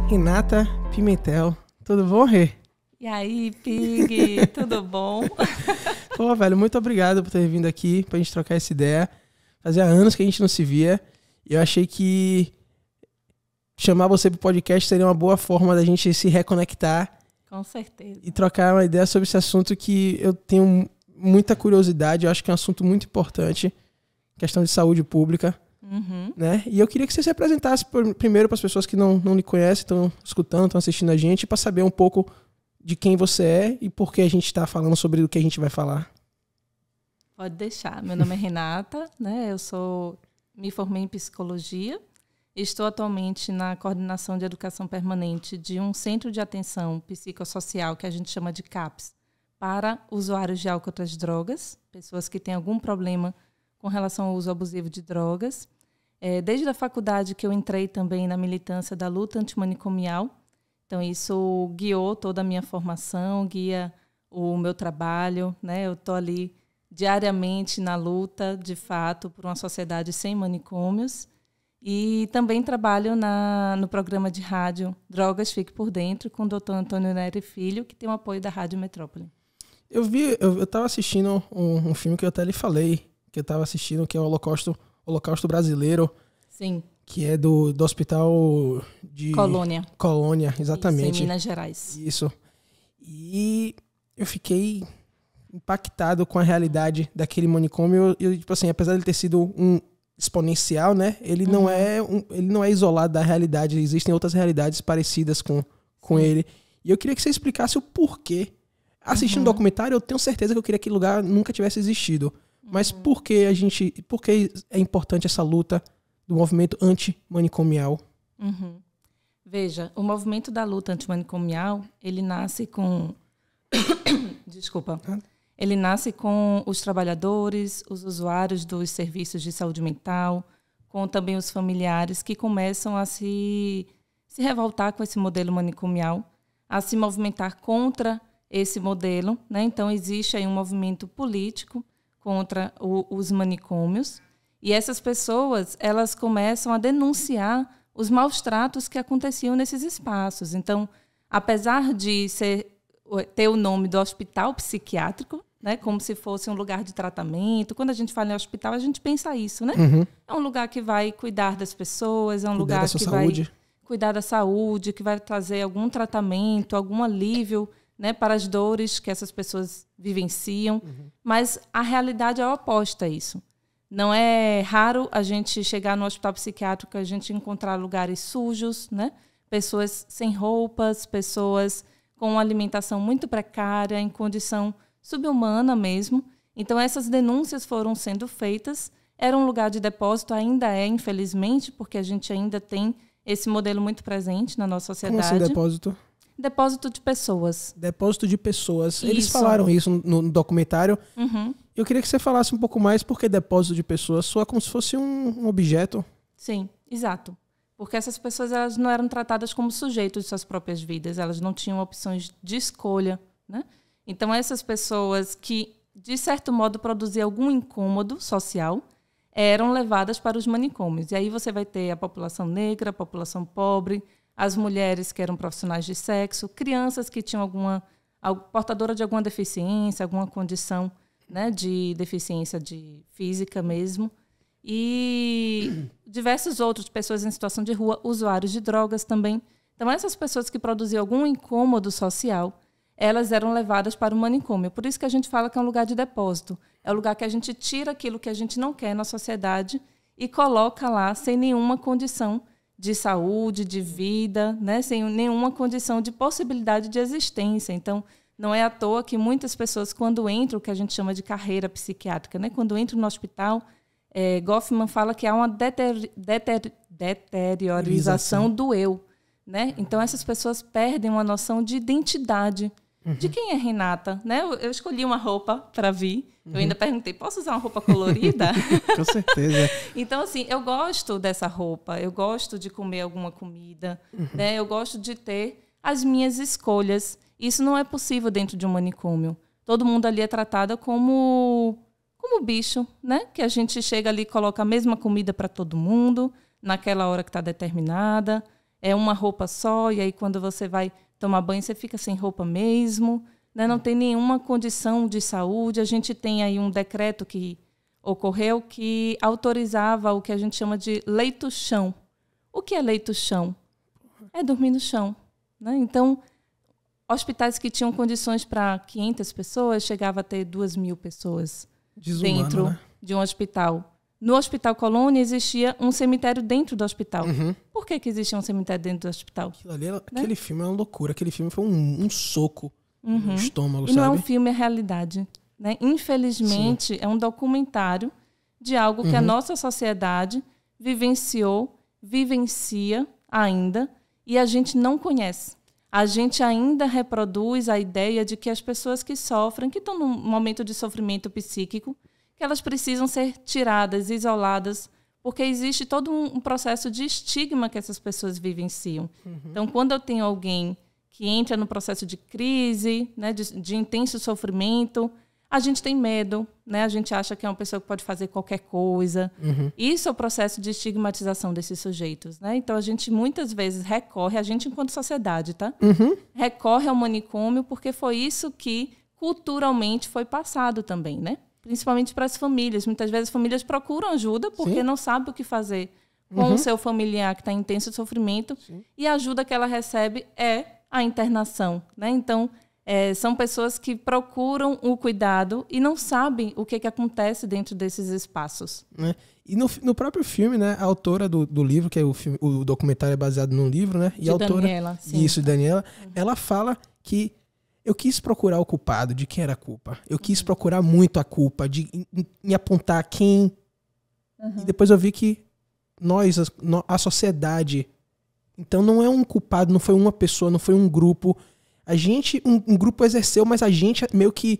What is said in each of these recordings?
Renata Pimentel. Tudo bom, Rê? E aí, Pig? Tudo bom? Pô, velho, muito obrigado por ter vindo aqui pra gente trocar essa ideia. Fazia anos que a gente não se via. E eu achei que chamar você pro podcast seria uma boa forma da gente se reconectar. Com certeza. E trocar uma ideia sobre esse assunto que eu tenho muita curiosidade. Eu acho que é um assunto muito importante. Questão de saúde pública. Uhum. Né? E eu queria que você se apresentasse primeiro para as pessoas que não lhe conhecem, estão escutando, estão assistindo a gente, para saber um pouco de quem você é e por que a gente está falando sobre o que a gente vai falar. Pode deixar. Meu nome é Renata, né? Me formei em psicologia. Estou atualmente na coordenação de educação permanente de um centro de atenção psicossocial que a gente chama de CAPS, para usuários de álcool e outras drogas, pessoas que têm algum problema com relação ao uso abusivo de drogas. Desde a faculdade que eu entrei também na militância da luta antimanicomial. Então, isso guiou toda a minha formação, guia o meu trabalho, né? Eu estou ali diariamente na luta, de fato, por uma sociedade sem manicômios. E também trabalho no programa de rádio Drogas Fique por Dentro, com o Dr. Antônio Nery Filho, que tem o apoio da Rádio Metrópole. Eu estava assistindo um filme que eu até lhe falei, que eu estava assistindo, que é o Holocausto Brasileiro. Sim. Que é do hospital de... Colônia, exatamente. Isso, em Minas Gerais. Isso. E eu fiquei impactado com a realidade daquele manicômio. Eu, tipo assim, apesar de ele ter sido um exponencial, né? Ele não é isolado da realidade. Existem outras realidades parecidas com ele. E eu queria que você explicasse o porquê. Assistindo o documentário, eu tenho certeza que eu queria que aquele lugar nunca tivesse existido. Mas por que é importante essa luta do movimento antimanicomial? Veja, o movimento da luta antimanicomial, ele nasce com... Desculpa. Ele nasce com os trabalhadores, os usuários dos serviços de saúde mental, com também os familiares que começam a se revoltar com esse modelo manicomial, a se movimentar contra esse modelo, né? Então, existe aí um movimento político contra os manicômios. E essas pessoas, elas começam a denunciar os maus tratos que aconteciam nesses espaços. Então, apesar de ter o nome do hospital psiquiátrico, né, como se fosse um lugar de tratamento, quando a gente fala em hospital, a gente pensa isso, né? É um lugar que vai cuidar das pessoas, é um lugar que vai cuidar da saúde, que vai trazer algum tratamento, algum alívio, né, para as dores que essas pessoas vivenciam. Mas a realidade é oposta a isso. Não é raro a gente chegar no hospital psiquiátrico e a gente encontrar lugares sujos, né? Pessoas sem roupas, pessoas com uma alimentação muito precária, em condição subhumana mesmo. Então, essas denúncias foram sendo feitas. Era um lugar de depósito, ainda é, infelizmente, porque a gente ainda tem esse modelo muito presente na nossa sociedade. Como assim, depósito? Depósito de pessoas. Depósito de pessoas. Eles falaram isso no documentário. Eu queria que você falasse um pouco mais porque depósito de pessoas soa como se fosse um objeto. Sim, exato. Porque essas pessoas, elas não eram tratadas como sujeitos de suas próprias vidas. Elas não tinham opções de escolha, né? Então, essas pessoas que, de certo modo, produziam algum incômodo social, eram levadas para os manicômios. E aí você vai ter a população negra, a população pobre, as mulheres que eram profissionais de sexo, crianças que tinham portadora de alguma deficiência, alguma condição, né, de deficiência física mesmo, e diversos outros, pessoas em situação de rua, usuários de drogas também. Então, essas pessoas que produziam algum incômodo social, elas eram levadas para o manicômio. Por isso que a gente fala que é um lugar de depósito. É o lugar que a gente tira aquilo que a gente não quer na sociedade e coloca lá sem nenhuma condição de saúde, de vida, né? Sem nenhuma condição de possibilidade de existência. Então, não é à toa que muitas pessoas, quando entram, o que a gente chama de carreira psiquiátrica, né? Quando entram no hospital, Goffman fala que há uma deteriorização do eu, né? Então, essas pessoas perdem uma noção de identidade. De quem é Renata? Né? Eu escolhi uma roupa para vir. Eu ainda perguntei, posso usar uma roupa colorida? Com certeza. Então, assim, eu gosto dessa roupa. Eu gosto de comer alguma comida. Né? Eu gosto de ter as minhas escolhas. Isso não é possível dentro de um manicômio. Todo mundo ali é tratado como bicho, né? Que a gente chega ali e coloca a mesma comida para todo mundo, naquela hora que está determinada. é uma roupa só, e aí quando você vai tomar banho, você fica sem roupa mesmo, né? Não tem nenhuma condição de saúde. A gente tem aí um decreto que ocorreu que autorizava o que a gente chama de leito-chão. O que é leito-chão? É dormir no chão, né? Então, hospitais que tinham condições para 500 pessoas, chegava a ter 2.000 pessoas Desumano, dentro, né, de um hospital. No Hospital Colônia existia um cemitério dentro do hospital. Por que existia um cemitério dentro do hospital? Aquele filme é uma loucura. Aquele filme foi um soco no estômago, e sabe? Não é um filme, é realidade. Né? Infelizmente, Sim. É um documentário de algo que a nossa sociedade vivenciou, vivencia ainda, e a gente não conhece. A gente ainda reproduz a ideia de que as pessoas que sofrem, que estão num momento de sofrimento psíquico, que elas precisam ser tiradas, isoladas, porque existe todo um processo de estigma que essas pessoas vivenciam. Então, quando eu tenho alguém que entra no processo de crise, né, de intenso sofrimento, a gente tem medo, né? A gente acha que é uma pessoa que pode fazer qualquer coisa. Isso é o processo de estigmatização desses sujeitos, né? Então, a gente muitas vezes recorre, a gente enquanto sociedade, tá? Recorre ao manicômio porque foi isso que culturalmente foi passado também, né? Principalmente para as famílias. Muitas vezes as famílias procuram ajuda porque Sim. não sabem o que fazer com o seu familiar que está em intenso sofrimento. Sim. E a ajuda que ela recebe é a internação, né? Então, são pessoas que procuram o cuidado e não sabem o que acontece dentro desses espaços. E no próprio filme, né, a autora do livro, que é o documentário é baseado no livro, né? E a autora, Daniela. Sim. Isso, Daniela, ela fala que eu quis procurar o culpado, de quem era a culpa. Eu quis procurar muito a culpa, de me apontar quem... E depois eu vi que nós, a sociedade... Então não é um culpado, não foi uma pessoa, não foi um grupo... A gente, um grupo exerceu, mas a gente meio que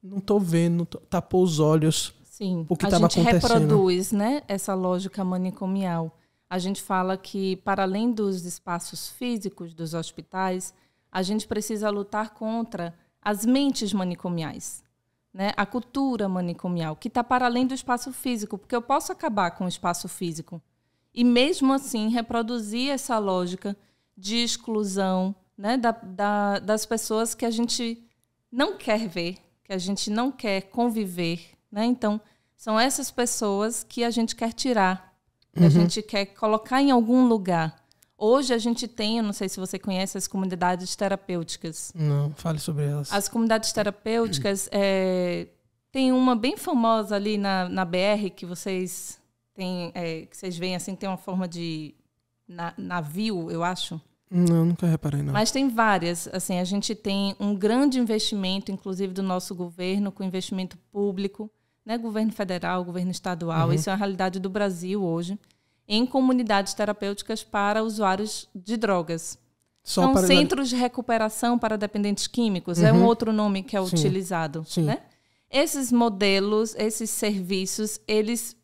não tô vendo, tapou os olhos. Sim, o que estava acontecendo. A gente reproduz, né, essa lógica manicomial. A gente fala que, para além dos espaços físicos dos hospitais, a gente precisa lutar contra as mentes manicomiais, né? A cultura manicomial, que está para além do espaço físico, porque eu posso acabar com o espaço físico e, mesmo assim, reproduzir essa lógica de exclusão, né, das pessoas que a gente não quer ver, que a gente não quer conviver, né? Então, são essas pessoas que a gente quer tirar, que a gente quer colocar em algum lugar. Hoje a gente tem, eu não sei se você conhece, as comunidades terapêuticas. Não, fale sobre elas. As comunidades terapêuticas, tem uma bem famosa ali na BR, que vocês têm, que vocês veem assim, tem uma forma de navio, eu acho. Não, nunca reparei, não. Mas tem várias. Assim, a gente tem um grande investimento, inclusive do nosso governo, com investimento público, né? Governo federal, governo estadual. Isso é a realidade do Brasil hoje, em comunidades terapêuticas para usuários de drogas. São centros de recuperação para dependentes químicos. É um outro nome que é utilizado. Sim. Né? Esses modelos, esses serviços, eles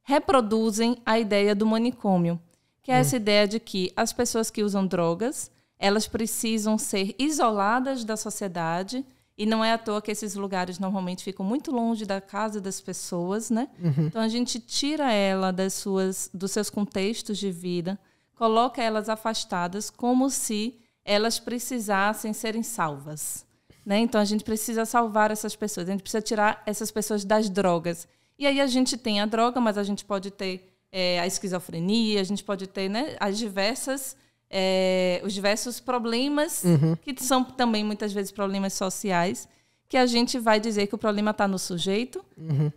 reproduzem a ideia do manicômio, que é essa ideia de que as pessoas que usam drogas, elas precisam ser isoladas da sociedade, e não é à toa que esses lugares normalmente ficam muito longe da casa das pessoas, né? Então a gente tira ela dos seus contextos de vida, coloca elas afastadas como se elas precisassem serem salvas, né? Então a gente precisa salvar essas pessoas, a gente precisa tirar essas pessoas das drogas. E aí a gente tem a droga, mas a gente pode ter a esquizofrenia, a gente pode ter, né, os diversos problemas, que são também muitas vezes problemas sociais, que a gente vai dizer que o problema está no sujeito,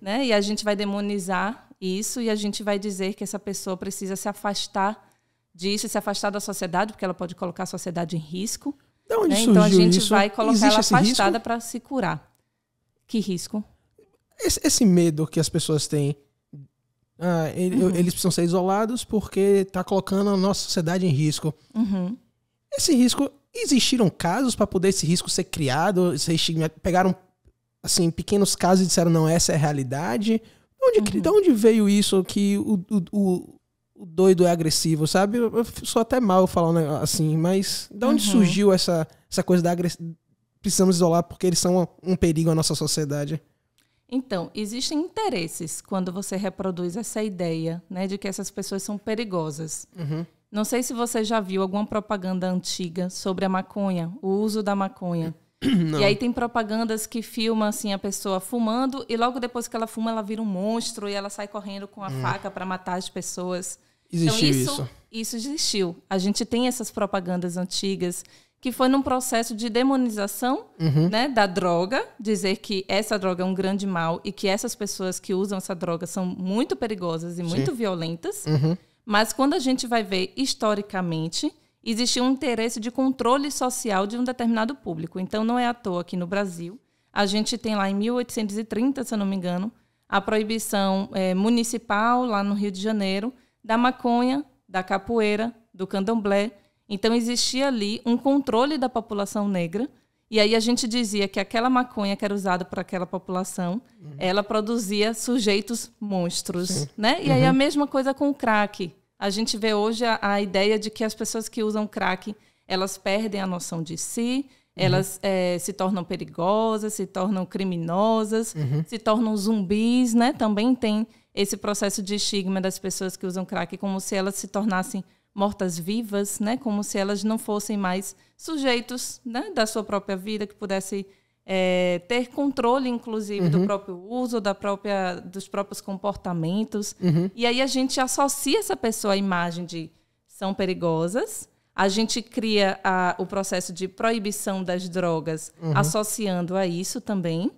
né, e a gente vai demonizar isso, e a gente vai dizer que essa pessoa precisa se afastar disso, se afastar da sociedade, porque ela pode colocar a sociedade em risco. De onde surgiu então a gente isso? vai colocar ela afastada para se curar. Que risco? Esse medo que as pessoas têm. Eles precisam ser isolados porque está colocando a nossa sociedade em risco. Esse risco, existiram casos para poder esse risco ser criado? Vocês pegaram assim, pequenos casos e disseram, não, essa é a realidade? De onde veio isso que o doido é agressivo, sabe? Eu sou até mal falar um negócio assim, mas de onde surgiu essa coisa da agressividade? Precisamos isolar porque eles são um perigo à nossa sociedade. Então, existem interesses quando você reproduz essa ideia, né, de que essas pessoas são perigosas. Não sei se você já viu alguma propaganda antiga sobre a maconha, o uso da maconha. Não. E aí tem propagandas que filmam assim, a pessoa fumando e logo depois que ela fuma, ela vira um monstro e ela sai correndo com a faca para matar as pessoas. Existiu então, isso existiu. A gente tem essas propagandas antigas que foi num processo de demonização, né, da droga, dizer que essa droga é um grande mal e que essas pessoas que usam essa droga são muito perigosas e muito violentas. Mas quando a gente vai ver historicamente, existe um interesse de controle social de um determinado público. Então, não é à toa que no Brasil, a gente tem lá em 1830, se eu não me engano, a proibição municipal, lá no Rio de Janeiro, da maconha, da capoeira, do candomblé. Então, existia ali um controle da população negra. E aí a gente dizia que aquela maconha que era usada por aquela população, ela produzia sujeitos monstros. Né? E aí a mesma coisa com o crack. A gente vê hoje a ideia de que as pessoas que usam crack, elas perdem a noção de si, elas se tornam perigosas, se tornam criminosas, se tornam zumbis, né? Também tem esse processo de estigma das pessoas que usam crack, como se elas se tornassem mortas-vivas, né? Como se elas não fossem mais sujeitos, né, da sua própria vida, que pudessem ter controle, inclusive, do próprio uso, dos próprios comportamentos. E aí a gente associa essa pessoa à imagem de são perigosas. A gente cria o processo de proibição das drogas associando a isso também.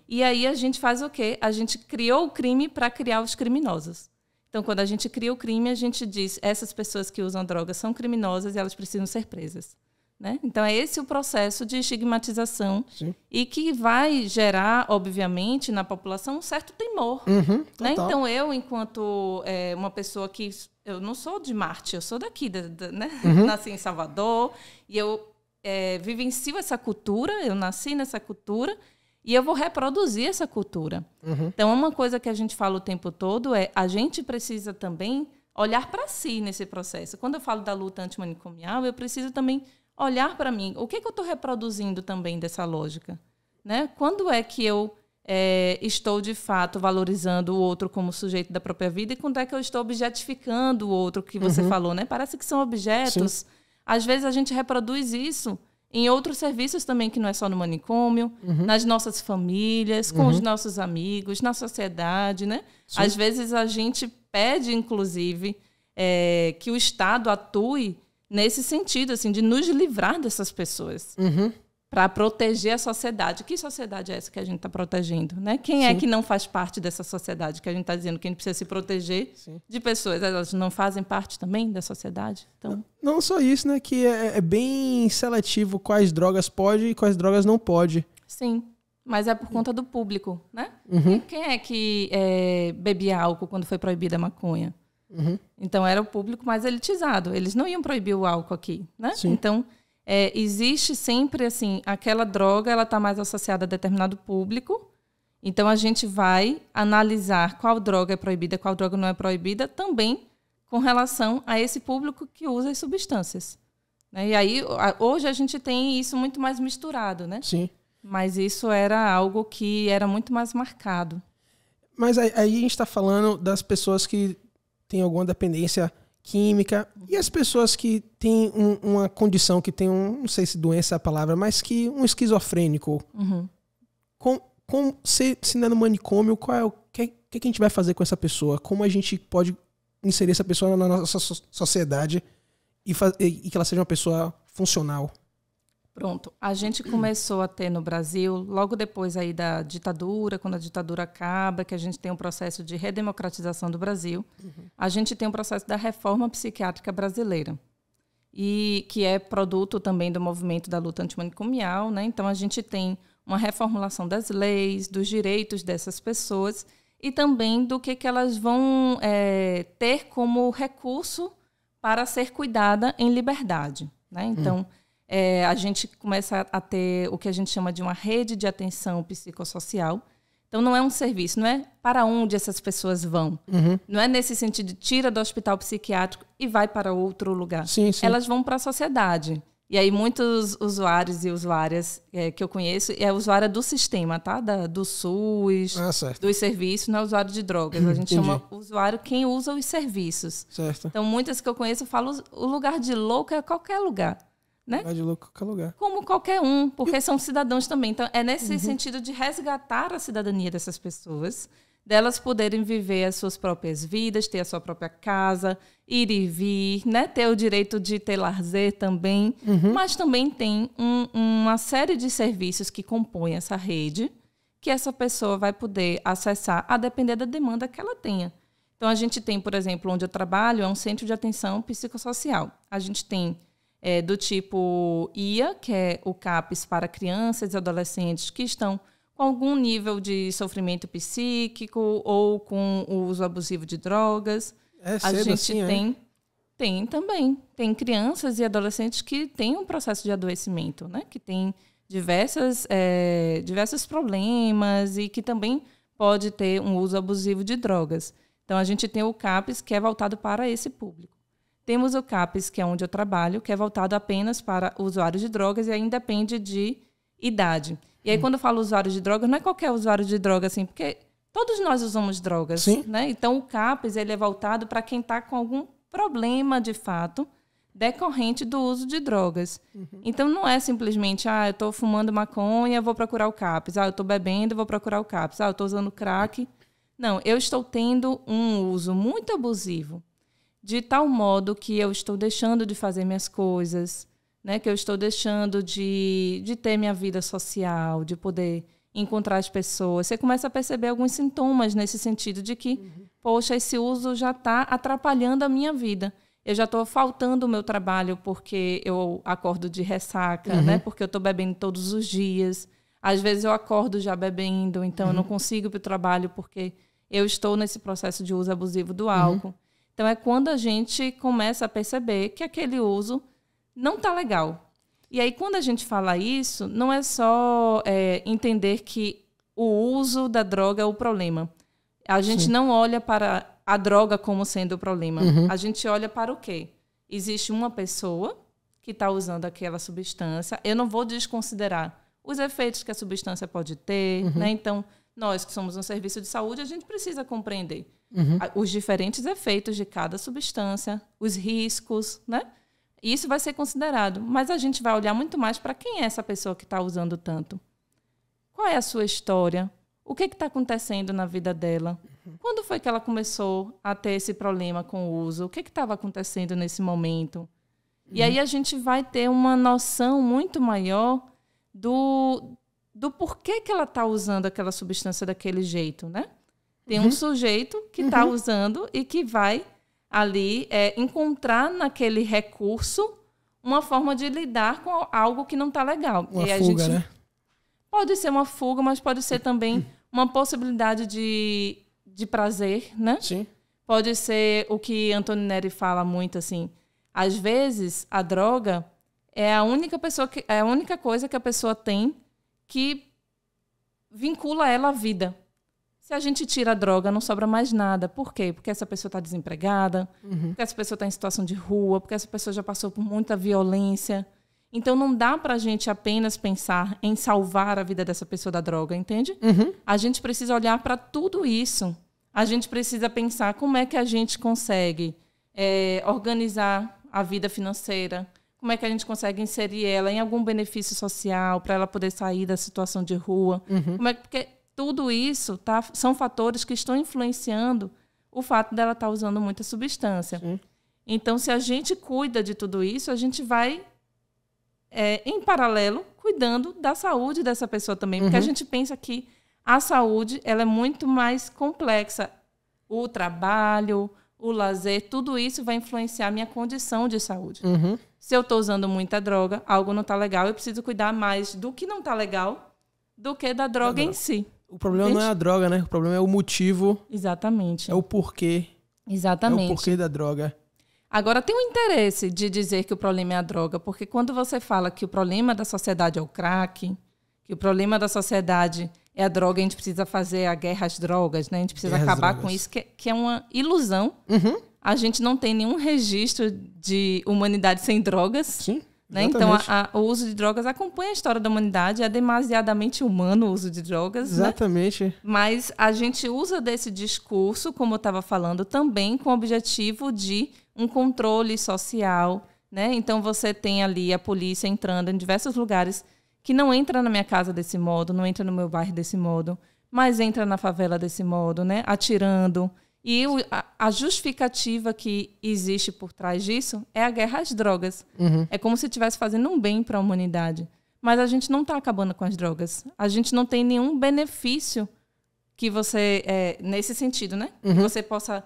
E aí a gente faz o quê? A gente criou o crime para criar os criminosos. Então, quando a gente cria o crime, a gente diz essas pessoas que usam drogas são criminosas e elas precisam ser presas. Né? Então, é esse o processo de estigmatização e que vai gerar, obviamente, na população um certo temor. Né? Então, eu, enquanto uma pessoa que... Eu não sou de Marte, eu sou daqui, né? Nasci em Salvador e eu vivencio essa cultura, eu nasci nessa cultura e eu vou reproduzir essa cultura. Então, uma coisa que a gente fala o tempo todo é a gente precisa também olhar para si nesse processo. Quando eu falo da luta antimanicomial, eu preciso também olhar para mim. O que eu estou reproduzindo também dessa lógica? Né? Quando é que eu estou, de fato, valorizando o outro como sujeito da própria vida e quando é que eu estou objetificando o outro, que você falou, né? Parece que são objetos. Sim. Às vezes a gente reproduz isso em outros serviços também, que não é só no manicômio, nas nossas famílias, com os nossos amigos, na sociedade, né? Às vezes a gente pede, inclusive, que o Estado atue nesse sentido, assim, de nos livrar dessas pessoas. Para proteger a sociedade. Que sociedade é essa que a gente está protegendo? Né? Quem é que não faz parte dessa sociedade? Que a gente está dizendo que a gente precisa se proteger de pessoas. Elas não fazem parte também da sociedade? Então... Não só isso, né? Que é bem seletivo quais drogas pode e quais drogas não pode. Sim, mas é por conta do público. Né? Quem é que bebia álcool quando foi proibida a maconha? Então, era o público mais elitizado. Eles não iam proibir o álcool aqui. Né? Então... existe sempre, assim, aquela droga, ela está mais associada a determinado público. Então, a gente vai analisar qual droga é proibida, qual droga não é proibida, também com relação a esse público que usa as substâncias. Né? E aí, hoje a gente tem isso muito mais misturado, né? Sim. Mas isso era algo que era muito mais marcado. Mas aí a gente está falando das pessoas que têm alguma dependência química, e as pessoas que têm uma condição, que tem não sei se doença é a palavra, mas que um esquizofrênico. Se não é no manicômio, o que a gente vai fazer com essa pessoa? Como a gente pode inserir essa pessoa na nossa sociedade e que ela seja uma pessoa funcional? Pronto. A gente começou a ter no Brasil, logo depois aí da ditadura, quando a ditadura acaba, que a gente tem um processo de redemocratização do Brasil, a gente tem um processo da reforma psiquiátrica brasileira, e que é produto também do movimento da luta antimanicomial, né? Então, a gente tem uma reformulação das leis, dos direitos dessas pessoas e também do que elas vão ter como recurso para ser cuidada em liberdade, né? Então... a gente começa a ter o que a gente chama de uma rede de atenção psicossocial. Então, não é um serviço, não é para onde essas pessoas vão. Não é nesse sentido de tira do hospital psiquiátrico e vai para outro lugar. Sim. Elas vão para a sociedade. E aí muitos usuários e usuárias que eu conheço é usuária do sistema, tá? Do SUS, dos serviços, não é usuário de drogas. A gente chama usuário quem usa os serviços. Certo. Então, muitas que eu conheço falam o lugar de louco é qualquer lugar. Né? Lugar de louco é qualquer lugar. Como qualquer um, porque são cidadãos também. Então, é nesse sentido de resgatar a cidadania dessas pessoas, delas poderem viver as suas próprias vidas, ter a sua própria casa, ir e vir, né? Ter o direito de ter lazer também. Mas também tem uma série de serviços que compõem essa rede que essa pessoa vai poder acessar a depender da demanda que ela tenha. Então, a gente tem, por exemplo, onde eu trabalho, é um centro de atenção psicossocial. A gente tem do tipo IA, que é o CAPS para crianças e adolescentes que estão com algum nível de sofrimento psíquico ou com o uso abusivo de drogas. A gente assim, tem também. Tem crianças e adolescentes que têm um processo de adoecimento, né? Que tem diversos problemas e que também pode ter um uso abusivo de drogas. Então, a gente tem o CAPS, que é voltado para esse público. Temos o CAPS, que é onde eu trabalho, que é voltado apenas para usuários de drogas e aí depende de idade. E aí, quando eu falo usuário de drogas, não é qualquer usuário de droga, assim, porque todos nós usamos drogas, né? Então, o CAPS ele é voltado para quem está com algum problema, de fato, decorrente do uso de drogas. Então, não é simplesmente, eu estou fumando maconha, vou procurar o CAPS. Eu estou bebendo, vou procurar o CAPS. Eu estou usando crack. Não, eu estou tendo um uso muito abusivo, de tal modo que eu estou deixando de fazer minhas coisas, né? Que eu estou deixando de ter minha vida social, de poder encontrar as pessoas. Você começa a perceber alguns sintomas nesse sentido de que, poxa, esse uso já está atrapalhando a minha vida. Eu já estou faltando o meu trabalho porque eu acordo de ressaca, né? Porque eu estou bebendo todos os dias. Às vezes eu acordo já bebendo, então eu não consigo ir para o trabalho porque eu estou nesse processo de uso abusivo do álcool. Então, é quando a gente começa a perceber que aquele uso não está legal. E aí, quando a gente fala isso, não é só entender que o uso da droga é o problema. A gente não olha para a droga como sendo o problema. A gente olha para o quê? Existe uma pessoa que está usando aquela substância. Eu não vou desconsiderar os efeitos que a substância pode ter, né? Então, nós que somos um serviço de saúde, a gente precisa compreender os diferentes efeitos de cada substância, os riscos, né? Isso vai ser considerado. Mas a gente vai olhar muito mais para quem é essa pessoa que está usando tanto. Qual é a sua história? O que está acontecendo na vida dela? Quando foi que ela começou a ter esse problema com o uso? O que estava acontecendo nesse momento? E aí a gente vai ter uma noção muito maior do porquê que ela está usando aquela substância daquele jeito, né? Tem um sujeito que está usando e que vai ali encontrar naquele recurso uma forma de lidar com algo que não está legal. Uma e fuga, né? Pode ser uma fuga, mas pode ser também uma possibilidade de prazer, né? Sim. Pode ser o que Antônio Neri fala muito, assim. Às vezes, a droga é a única coisa que a pessoa tem que vincula ela à vida. Se a gente tira a droga, não sobra mais nada. Por quê? Porque essa pessoa está desempregada, porque essa pessoa está em situação de rua, porque essa pessoa já passou por muita violência. Então, não dá para a gente apenas pensar em salvar a vida dessa pessoa da droga, entende? A gente precisa olhar para tudo isso. A gente precisa pensar como é que a gente consegue organizar a vida financeira, como é que a gente consegue inserir ela em algum benefício social para ela poder sair da situação de rua. Porque tudo isso são fatores que estão influenciando o fato dela estar usando muita substância. Sim. Então, se a gente cuida de tudo isso, a gente vai, em paralelo, cuidando da saúde dessa pessoa também. Porque a gente pensa que a saúde ela é muito mais complexa. O trabalho, o lazer, tudo isso vai influenciar a minha condição de saúde. Se eu estou usando muita droga, algo não está legal, eu preciso cuidar mais do que não está legal do que da droga em si. O problema não é a droga, né? O problema é o motivo. Exatamente. É o porquê. Exatamente. É o porquê da droga. Agora, tem um interesse de dizer que o problema é a droga, porque quando você fala que o problema da sociedade é o crack, que o problema da sociedade é a droga, a gente precisa fazer a guerra às drogas, né? A gente precisa acabar com isso, que é uma ilusão. A gente não tem nenhum registro de humanidade sem drogas. Sim. Né? Então, o uso de drogas acompanha a história da humanidade, é demasiadamente humano o uso de drogas. Exatamente. Né? Mas a gente usa desse discurso, como eu estava falando, também com o objetivo de um controle social. Né? Então, você tem ali a polícia entrando em diversos lugares que não entra na minha casa desse modo, não entra no meu bairro desse modo, mas entra na favela desse modo, né? Atirando. E a justificativa que existe por trás disso é a guerra às drogas. É como se estivesse fazendo um bem para a humanidade. Mas a gente não está acabando com as drogas. A gente não tem nenhum benefício que você, nesse sentido, né? Que você possa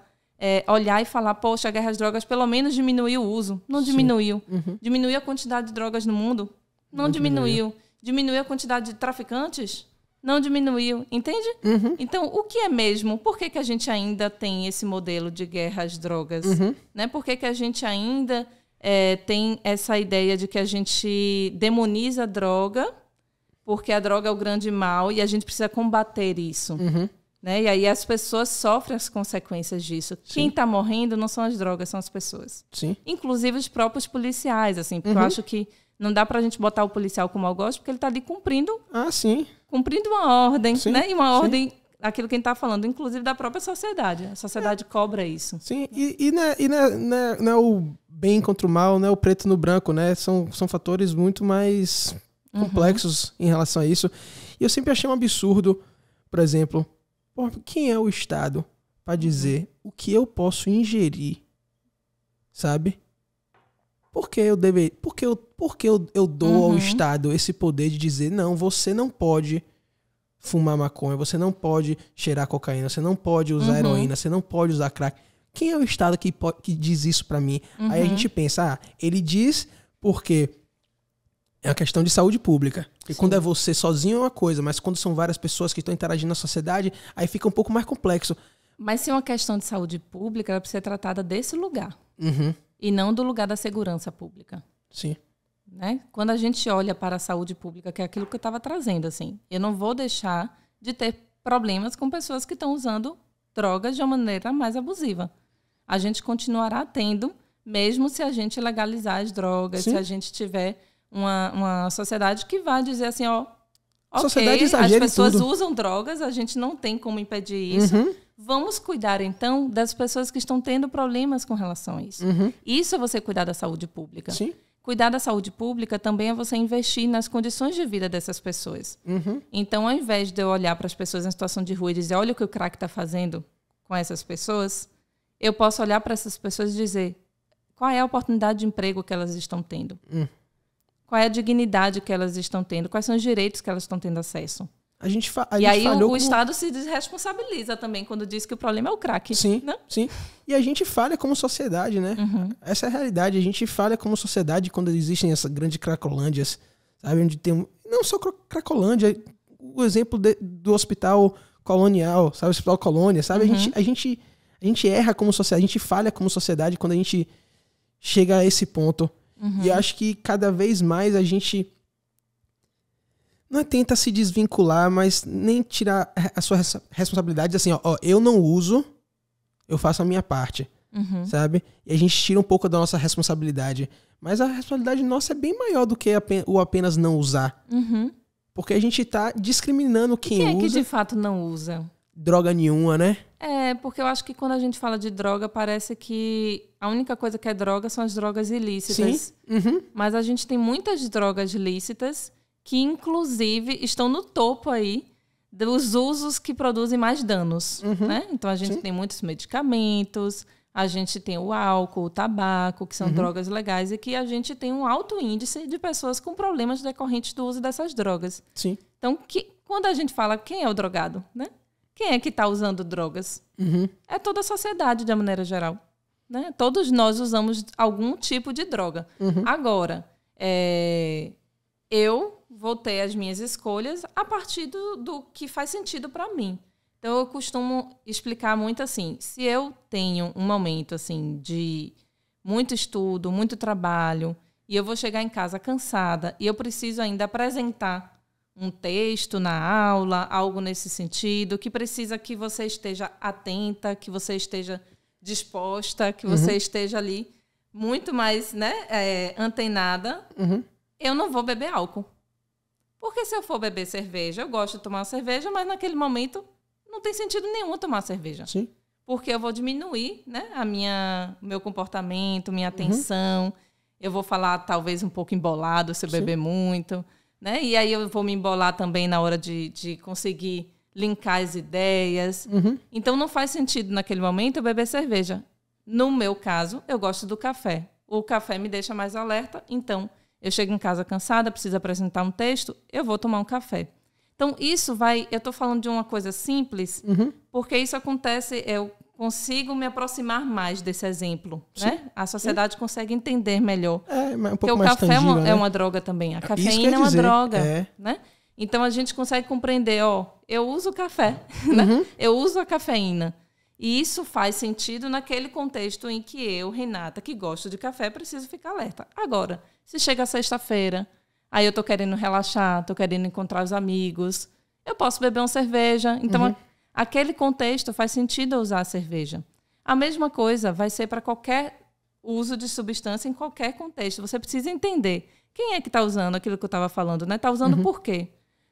olhar e falar, poxa, a guerra às drogas pelo menos diminuiu o uso. Não diminuiu. Diminuiu a quantidade de drogas no mundo? Não diminuiu. Diminuiu a quantidade de traficantes? Não diminuiu, entende? Então, o que é mesmo? Por que a gente ainda tem esse modelo de guerra às drogas? Né? Por que a gente ainda tem essa ideia de que a gente demoniza a droga, porque a droga é o grande mal e a gente precisa combater isso? Né? E aí as pessoas sofrem as consequências disso. Sim. Quem está morrendo não são as drogas, são as pessoas. Sim. Inclusive os próprios policiais, assim, porque eu acho que não dá pra gente botar o policial como algoz, porque ele tá ali cumprindo uma ordem, né? E uma ordem, aquilo que a gente tá falando, inclusive da própria sociedade. A sociedade cobra isso. Sim, e não é o bem contra o mal, não é o preto no branco, né? São fatores muito mais complexos em relação a isso. E eu sempre achei um absurdo, por exemplo, quem é o Estado para dizer o que eu posso ingerir, sabe? Por que eu dou ao Estado esse poder de dizer, não, você não pode fumar maconha, você não pode cheirar cocaína, você não pode usar heroína, você não pode usar crack. Quem é o Estado que diz isso pra mim? Aí a gente pensa, ele diz porque é uma questão de saúde pública. E quando é você sozinho é uma coisa, mas quando são várias pessoas que estão interagindo na sociedade, aí fica um pouco mais complexo. Mas se é uma questão de saúde pública, ela precisa ser tratada desse lugar. E não do lugar da segurança pública. Sim. Né? Quando a gente olha para a saúde pública, que é aquilo que eu estava trazendo, assim, eu não vou deixar de ter problemas com pessoas que estão usando drogas de uma maneira mais abusiva. A gente continuará tendo, mesmo se a gente legalizar as drogas, se a gente tiver uma sociedade que vai dizer assim, ok, as pessoas usam drogas, a gente não tem como impedir isso. Vamos cuidar, então, das pessoas que estão tendo problemas com relação a isso. Isso é você cuidar da saúde pública. Sim. Cuidar da saúde pública também é você investir nas condições de vida dessas pessoas. Então, ao invés de eu olhar para as pessoas em situação de rua e dizer, olha o que o crack está fazendo com essas pessoas, eu posso olhar para essas pessoas e dizer, qual é a oportunidade de emprego que elas estão tendo? Qual é a dignidade que elas estão tendo? Quais são os direitos que elas estão tendo acesso? E aí o Estado se desresponsabiliza também quando diz que o problema é o crack. Sim, né? Sim. E a gente falha como sociedade, né? Essa é a realidade. A gente falha como sociedade quando existem essas grandes cracolândias, sabe? Onde tem não só cracolândia, o exemplo do hospital colonial, sabe? O hospital colônia, sabe? A gente erra como sociedade, a gente falha como sociedade quando a gente chega a esse ponto. E acho que cada vez mais a gente não tenta se desvincular, mas nem tirar a sua responsabilidade, assim, eu não uso, eu faço a minha parte, sabe? E a gente tira um pouco da nossa responsabilidade. Mas a responsabilidade nossa é bem maior do que o apenas não usar. Porque a gente tá discriminando quem usa. Quem é que de fato não usa? Droga nenhuma, né? Porque eu acho que quando a gente fala de droga, parece que a única coisa que é droga são as drogas ilícitas. Sim. Mas a gente tem muitas drogas lícitas que, inclusive, estão no topo aí dos usos que produzem mais danos. Né? Então, a gente tem muitos medicamentos, a gente tem o álcool, o tabaco, que são drogas legais, e que a gente tem um alto índice de pessoas com problemas decorrentes do uso dessas drogas. Sim. Então, quando a gente fala quem é o drogado, né? Quem é que está usando drogas? É toda a sociedade, de uma maneira geral. Né? Todos nós usamos algum tipo de droga. Agora, eu vou ter as minhas escolhas a partir do que faz sentido para mim. Então, eu costumo explicar muito assim, se eu tenho um momento assim, de muito estudo, muito trabalho, e eu vou chegar em casa cansada, e eu preciso ainda apresentar um texto na aula, algo nesse sentido, que precisa que você esteja atenta, que você esteja disposta, que você esteja ali muito mais, né, antenada, eu não vou beber álcool. Porque se eu for beber cerveja, eu gosto de tomar cerveja, mas naquele momento não tem sentido nenhum tomar cerveja. Sim. Porque eu vou diminuir, né, meu comportamento, minha atenção. Eu vou falar talvez um pouco embolado se eu beber muito, né? E aí eu vou me embolar também na hora de conseguir linkar as ideias. Então não faz sentido naquele momento eu beber cerveja. No meu caso, eu gosto do café. O café me deixa mais alerta, então eu chego em casa cansada, preciso apresentar um texto, eu vou tomar um café. Então isso eu estou falando de uma coisa simples, porque isso acontece, eu consigo me aproximar mais desse exemplo, né? A sociedade consegue entender melhor. Porque o café é uma droga também. A cafeína é uma droga, né? Então a gente consegue compreender, eu uso café, né? Eu uso a cafeína. E isso faz sentido naquele contexto em que eu, Renata, que gosto de café, preciso ficar alerta. Agora, se chega sexta-feira, aí eu estou querendo relaxar, estou querendo encontrar os amigos, eu posso beber uma cerveja. Então, aquele contexto faz sentido eu usar a cerveja. A mesma coisa vai ser para qualquer uso de substância em qualquer contexto. Você precisa entender quem é que está usando aquilo que eu estava falando, né? Está usando por quê?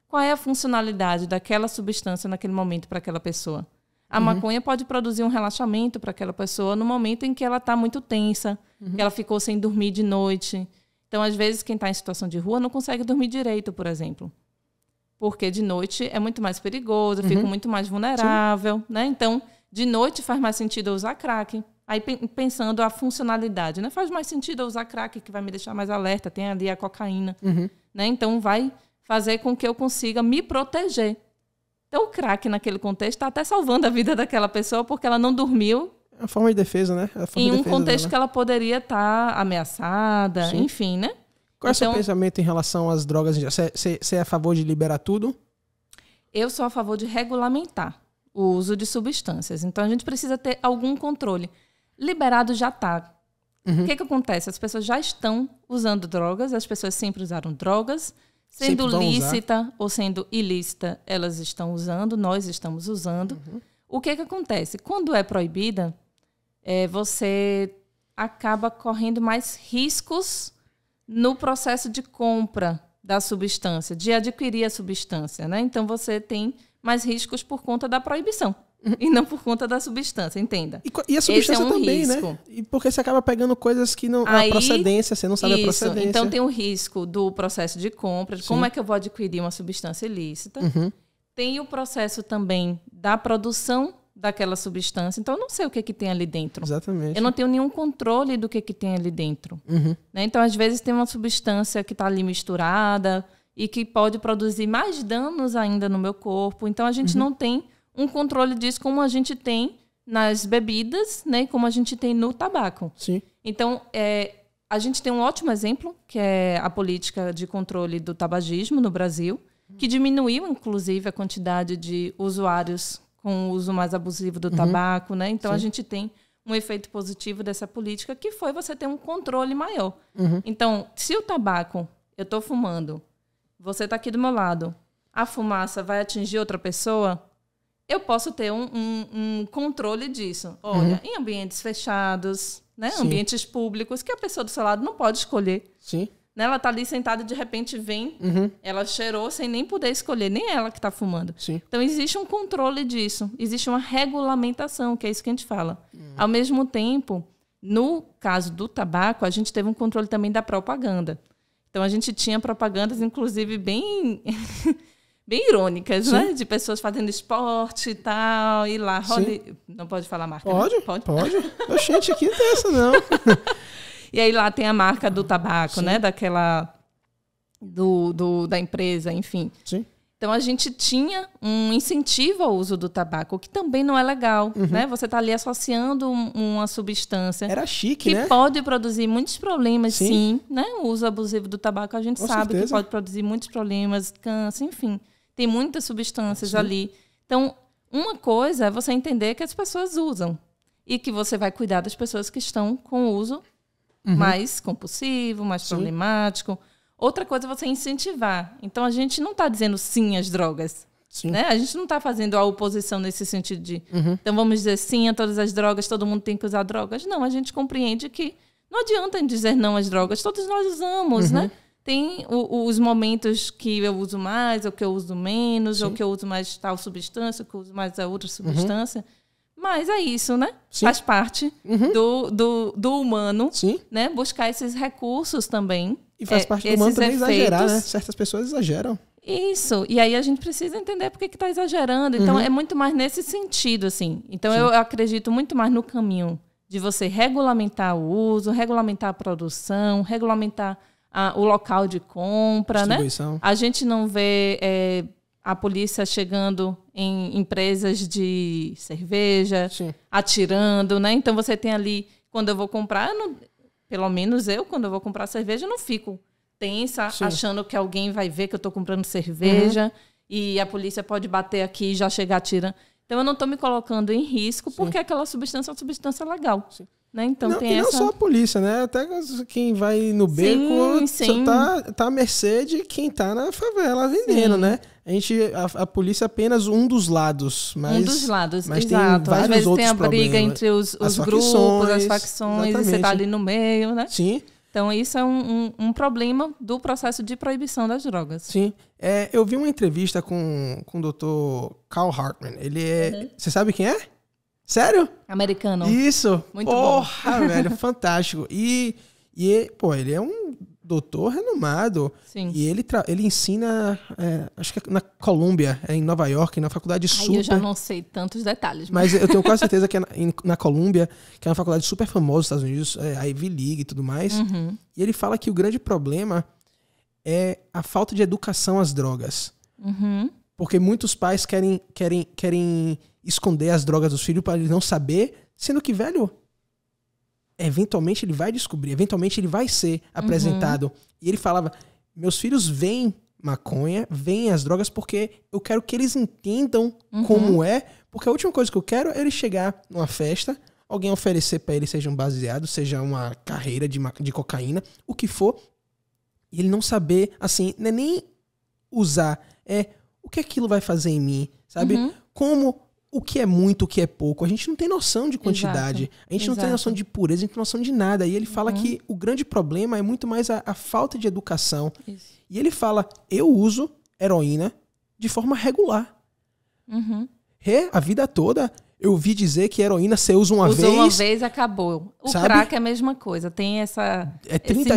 Qual é a funcionalidade daquela substância naquele momento para aquela pessoa? A maconha pode produzir um relaxamento para aquela pessoa no momento em que ela está muito tensa, que ela ficou sem dormir de noite. Então, às vezes, quem está em situação de rua não consegue dormir direito, por exemplo. Porque de noite é muito mais perigoso, eu fico muito mais vulnerável, né? Então, de noite faz mais sentido eu usar crack. Aí, pensando a funcionalidade, né? Faz mais sentido eu usar crack, que vai me deixar mais alerta, tem ali a cocaína. Né? Então, vai fazer com que eu consiga me proteger. Então, o crack, naquele contexto, está até salvando a vida daquela pessoa porque ela não dormiu. É uma forma de defesa, né? Em um contexto que ela poderia estar ameaçada, enfim, né? Qual é o seu pensamento em relação às drogas? Você é a favor de liberar tudo? Eu sou a favor de regulamentar o uso de substâncias. Então, a gente precisa ter algum controle. Liberado já está. O que acontece? As pessoas já estão usando drogas, as pessoas sempre usaram drogas. Sendo lícita ou sendo ilícita, elas estão usando, nós estamos usando. O que acontece? Quando é proibida, você acaba correndo mais riscos no processo de compra da substância, de adquirir a substância, né? Então, você tem mais riscos por conta da proibição. E não por conta da substância, entenda. E a substância também, risco, né? E porque você acaba pegando coisas que não... a procedência, você não sabe a procedência. Então tem o risco do processo de compra, de como é que eu vou adquirir uma substância ilícita. Tem o processo também da produção daquela substância. Então eu não sei o que tem ali dentro. Exatamente. Eu não tenho nenhum controle do que tem ali dentro. Né? Então às vezes tem uma substância que está ali misturada e que pode produzir mais danos ainda no meu corpo. Então a gente não tem um controle disso como a gente tem nas bebidas, né, como a gente tem no tabaco. Sim. Então, a gente tem um ótimo exemplo, que é a política de controle do tabagismo no Brasil, que diminuiu, inclusive, a quantidade de usuários com o uso mais abusivo do tabaco. Né? Então, a gente tem um efeito positivo dessa política, que foi você ter um controle maior. Então, se o tabaco, eu estou fumando, você está aqui do meu lado, a fumaça vai atingir outra pessoa, eu posso ter um controle disso. Olha, em ambientes fechados, né? Ambientes públicos, que a pessoa do seu lado não pode escolher. Sim. Né? Ela está ali sentada e de repente vem, ela cheirou sem nem poder escolher, nem ela que está fumando. Sim. Então, existe um controle disso. Existe uma regulamentação, que é isso que a gente fala. Ao mesmo tempo, no caso do tabaco, a gente teve um controle também da propaganda. Então, a gente tinha propagandas, inclusive, bem... bem irônicas, né? De pessoas fazendo esporte e tal, e lá... Não pode falar marca? Pode, né? pode. Oxente, aqui não tem essa, não. E aí lá tem a marca do tabaco, né? Daquela... da empresa, enfim. Sim. Então, a gente tinha um incentivo ao uso do tabaco, o que também não é legal, né? Você está ali associando uma substância... Era chique, que né? pode produzir muitos problemas, sim, né? O uso abusivo do tabaco, a gente sabe que pode produzir muitos problemas, câncer, enfim. Tem muitas substâncias ali. Então, uma coisa é você entender que as pessoas usam e que você vai cuidar das pessoas que estão com o uso mais compulsivo, mais problemático. Outra coisa é você incentivar. Então, a gente não está dizendo sim às drogas. Né? A gente não está fazendo a oposição nesse sentido de... Então, vamos dizer sim a todas as drogas, todo mundo tem que usar drogas. Não, a gente compreende que Não adianta dizer não às drogas, todos nós usamos, né? Tem os momentos que eu uso mais, ou que eu uso menos, ou que eu uso mais tal substância, ou que eu uso mais a outra substância. Mas é isso, né? Sim. Faz parte do humano, né? Buscar esses recursos também. E faz parte do humano também exagerar, né? Certas pessoas exageram. Isso. E aí a gente precisa entender por que está exagerando. Então, é muito mais nesse sentido, assim. Então, eu acredito muito mais no caminho de você regulamentar o uso, regulamentar a produção, regulamentar o local de compra, né? A gente não vê a polícia chegando em empresas de cerveja, atirando, né? Então, você tem ali, quando eu vou comprar, pelo menos eu, quando eu vou comprar cerveja, eu não fico tensa, achando que alguém vai ver que eu estou comprando cerveja e a polícia pode bater aqui e já chegar atirando. Então, eu não estou me colocando em risco porque aquela substância é uma substância legal. Né? Então, não, e não só a polícia, né? Até quem vai no beco tá à mercê de quem tá na favela vendendo, né? A polícia é apenas um dos lados. Mas, um dos lados, mas exato. Tem vários às vezes outros tem a briga problemas. Entre os grupos, as facções, e você está ali no meio, né? Sim. Então, isso é um problema do processo de proibição das drogas. Sim. Eu vi uma entrevista com o Dr. Carl Hartman. Ele é... Você sabe quem é? Sério? Americano. Isso. Muito bom. Velho, fantástico. Pô, ele é um doutor renomado. Sim. E ele ensina, acho que na Columbia, em Nova York, na faculdade super... eu já não sei tantos detalhes. Mas eu tenho quase certeza que é na Columbia, que é uma faculdade super famosa nos Estados Unidos, a Ivy League e tudo mais. E ele fala que o grande problema é a falta de educação às drogas. Porque muitos pais querem esconder as drogas dos filhos para ele não saber, sendo que, velho, eventualmente ele vai descobrir, eventualmente ele vai ser apresentado. E ele falava, meus filhos veem maconha, veem as drogas porque eu quero que eles entendam como é, porque a última coisa que eu quero é ele chegar numa festa, alguém oferecer para ele, seja um baseado, seja uma carreira de cocaína, o que for, e ele não saber, assim, não é nem usar, o que aquilo vai fazer em mim, sabe? O que é muito, o que é pouco. A gente não tem noção de quantidade. Exato. A gente não tem noção de pureza, a gente não tem noção de nada. E ele fala que o grande problema é muito mais a falta de educação. Isso. E ele fala, eu uso heroína de forma regular. A vida toda, eu ouvi dizer que heroína você usa uma vez... Usou uma vez, acabou. O crack é a mesma coisa. Tem esse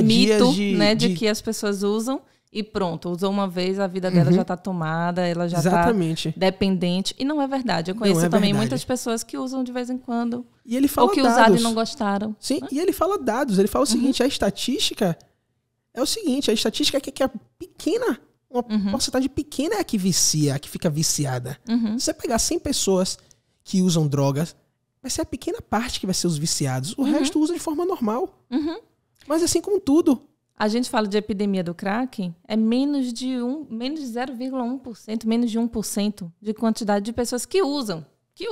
mito, né, de que as pessoas usam... E pronto, usou uma vez, a vida dela já está tomada, ela já está dependente. E não é verdade. Eu conheço também muitas pessoas que usam de vez em quando. E ele fala ou que usaram e não gostaram. Sim, e ele fala dados. Ele fala o seguinte, a estatística é o seguinte, a estatística é que a pequena, uma porcentagem pequena é a que vicia, a que fica viciada. Se você pegar 100 pessoas que usam drogas, vai ser a pequena parte que vai ser os viciados. O resto usa de forma normal. Mas assim como tudo... A gente fala de epidemia do crack, é menos de 0,1%, menos de 1% de quantidade de pessoas que usam. Que